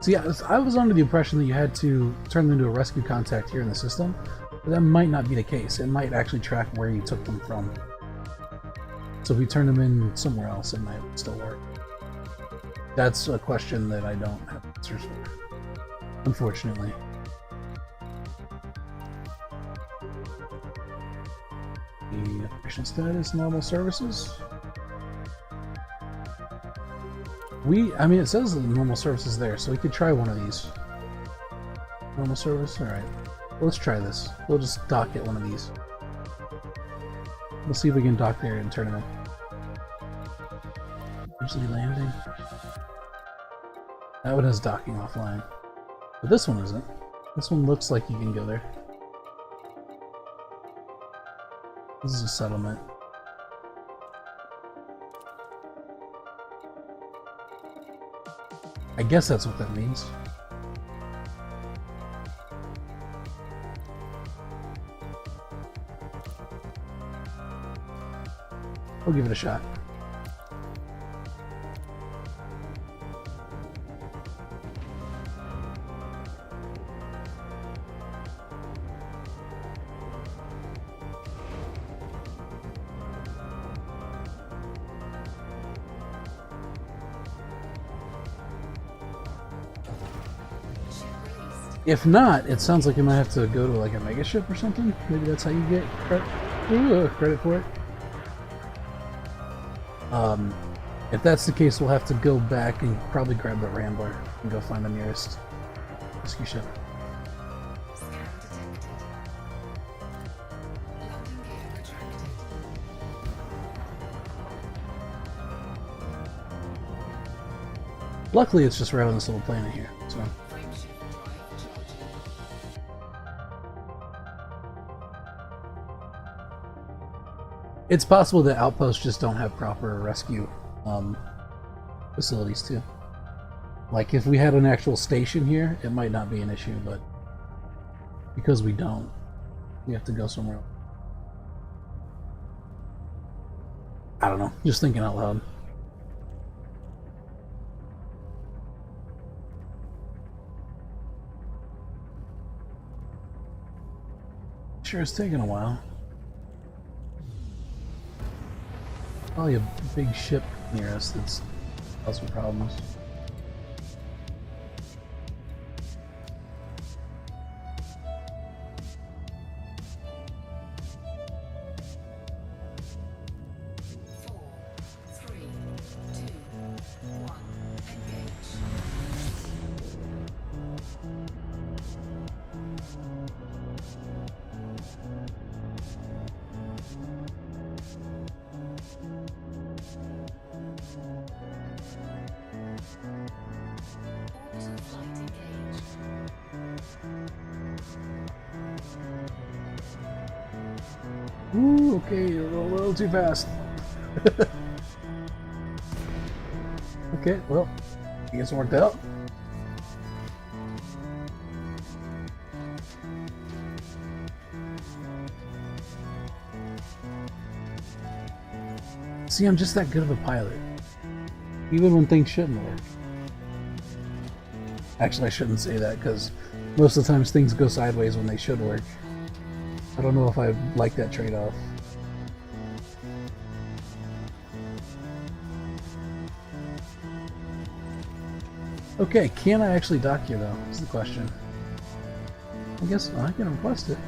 See, I was under the impression that you had to turn them into a rescue contact here in the system, but that might not be the case. It might actually track where you took them from. So if we turn them in somewhere else, it might still work. That's a question that I don't have answers for, unfortunately. The operation status, normal services. I mean, it says the normal service is there, so we could try one of these. Normal service? Alright. Let's try this. We'll just dock at one of these. We'll see if we can dock there and turn them in. Usually landing. That one has docking offline. But this one isn't. This one looks like you can go there. This is a settlement. I guess that's what that means. We'll give it a shot. If not, it sounds like you might have to go to like a mega ship or something. Maybe that's how you get credit for it. If that's the case, we'll have to go back and probably grab the Rambler and go find the nearest rescue ship. Scan detected. Landing gear retracted. Luckily, it's just right on this little planet here. So. Frameshift drive charging. It's possible that outposts just don't have proper rescue facilities too. Like if we had an actual station here, it might not be an issue, but because we don't, we have to go somewhere else. I don't know, just thinking out loud. Sure, it's taking a while. Probably a big ship near us that's causing problems. Ooh, okay, you're a little too fast. Okay, well, I guess it worked out. See, I'm just that good of a pilot. Even when things shouldn't work. Actually, I shouldn't say that, because most of the times things go sideways when they should work. I don't know if I like that trade-off. Okay, can I actually dock here though, is the question. I guess I can request it.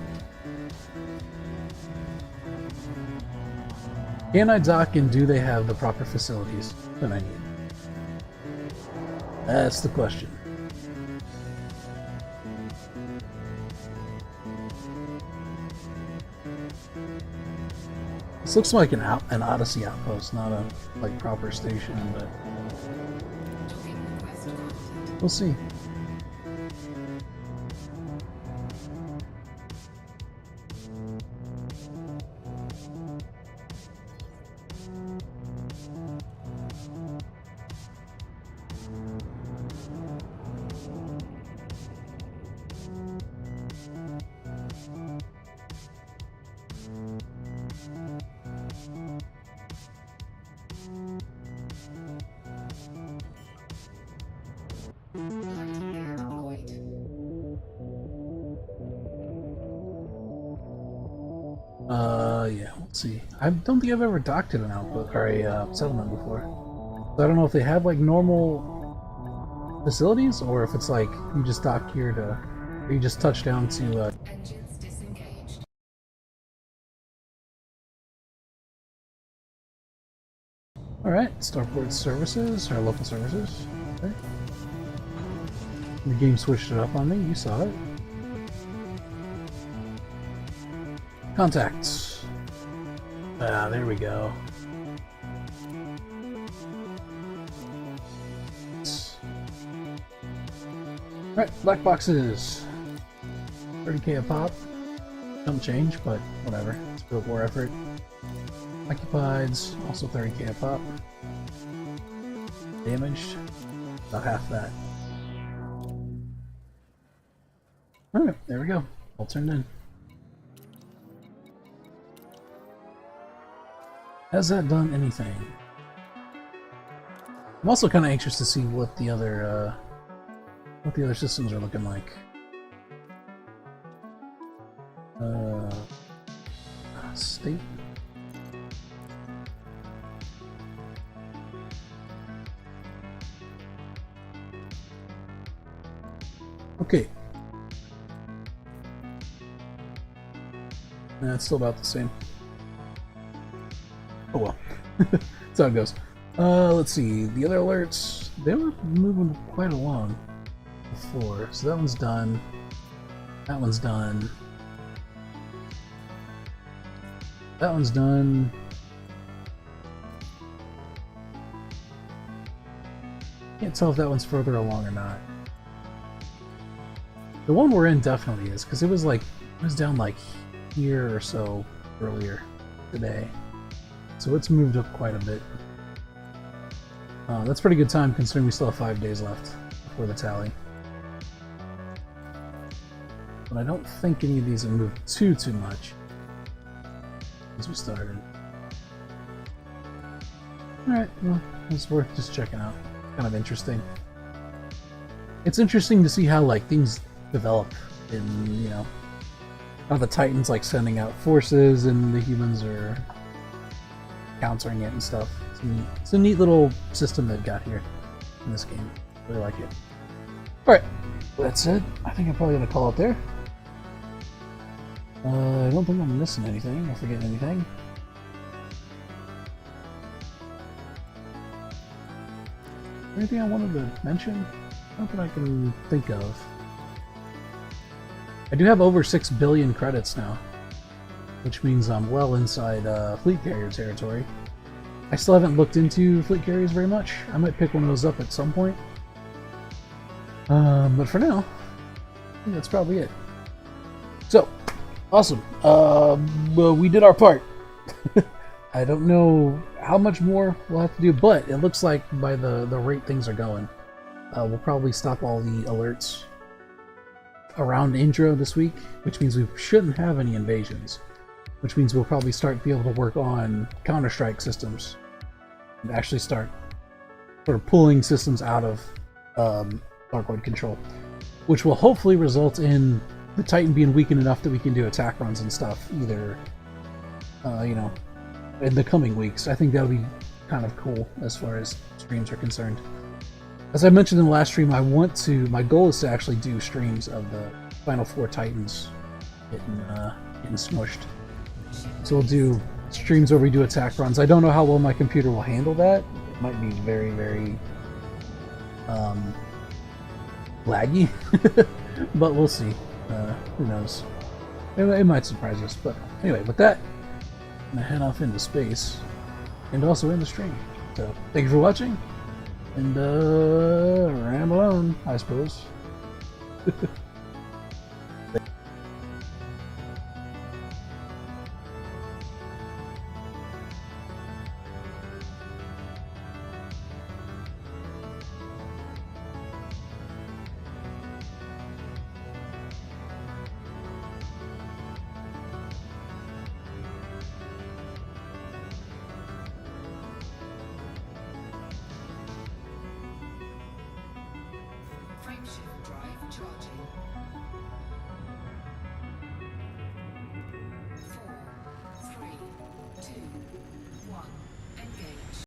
Can I dock and do they have the proper facilities that I need? That's the question. This looks like an Odyssey outpost, not a like proper station, but we'll see. Yeah, let's see. I don't think I've ever docked at an outpost or a settlement before. So I don't know if they have like normal facilities or if it's like you just dock here to, or you just touch down to. Engines disengaged. All right, Starport services or local services. Okay. The game switched it up on me. You saw it. Contacts. Ah, there we go. Alright, black boxes. 30k a pop. Don't change, but whatever. It's a bit more effort. Occupieds, also 30k a pop. Damaged. About half that. Alright, there we go. All turned in. Has that done anything? I'm also kind of anxious to see what the other systems are looking like. State. Okay. It's still about the same. Oh well. That's how it goes. Let's see. The other alerts, they were moving quite along before. So that one's done. That one's done. That one's done. Can't tell if that one's further along or not. The one we're in definitely is, because it was down like here or so earlier today. So it's moved up quite a bit. That's pretty good time considering we still have 5 days left before the tally. But I don't think any of these have moved too much since we started. Alright, well, it's worth just checking out. Kind of interesting. It's interesting to see how like things develop in, you know, how the Titans like sending out forces and the humans are countering it and stuff. It's a neat little system they've got here in this game. Really like it. Alright, that's it. I think I'm probably going to call it there. I don't think I'm missing anything or forgetting anything. Anything I wanted to mention? Not that I can think of. I do have over 6 billion credits now, which means I'm well inside fleet carrier territory. I still haven't looked into fleet carriers very much. I might pick one of those up at some point. But for now, I think that's probably it. So, awesome. Well, we did our part. I don't know how much more we'll have to do, but it looks like by the rate things are going, we'll probably stop all the alerts around intro this week, which means we shouldn't have any invasions, which means we'll probably start to be able to work on Counter-Strike systems and actually start sort of pulling systems out of Thargoid control, which will hopefully result in the Titan being weakened enough that we can do attack runs and stuff either, you know, in the coming weeks. I think that'll be kind of cool as far as streams are concerned. As I mentioned in the last stream, my goal is to actually do streams of the final 4 Titans getting smushed. So we'll do streams where we do attack runs. I don't know how well my computer will handle that. It might be very, very laggy, but we'll see. Who knows? It might surprise us. But anyway, with that, I'm gonna head off into space and also in the stream. So thank you for watching, and ramble on, I suppose.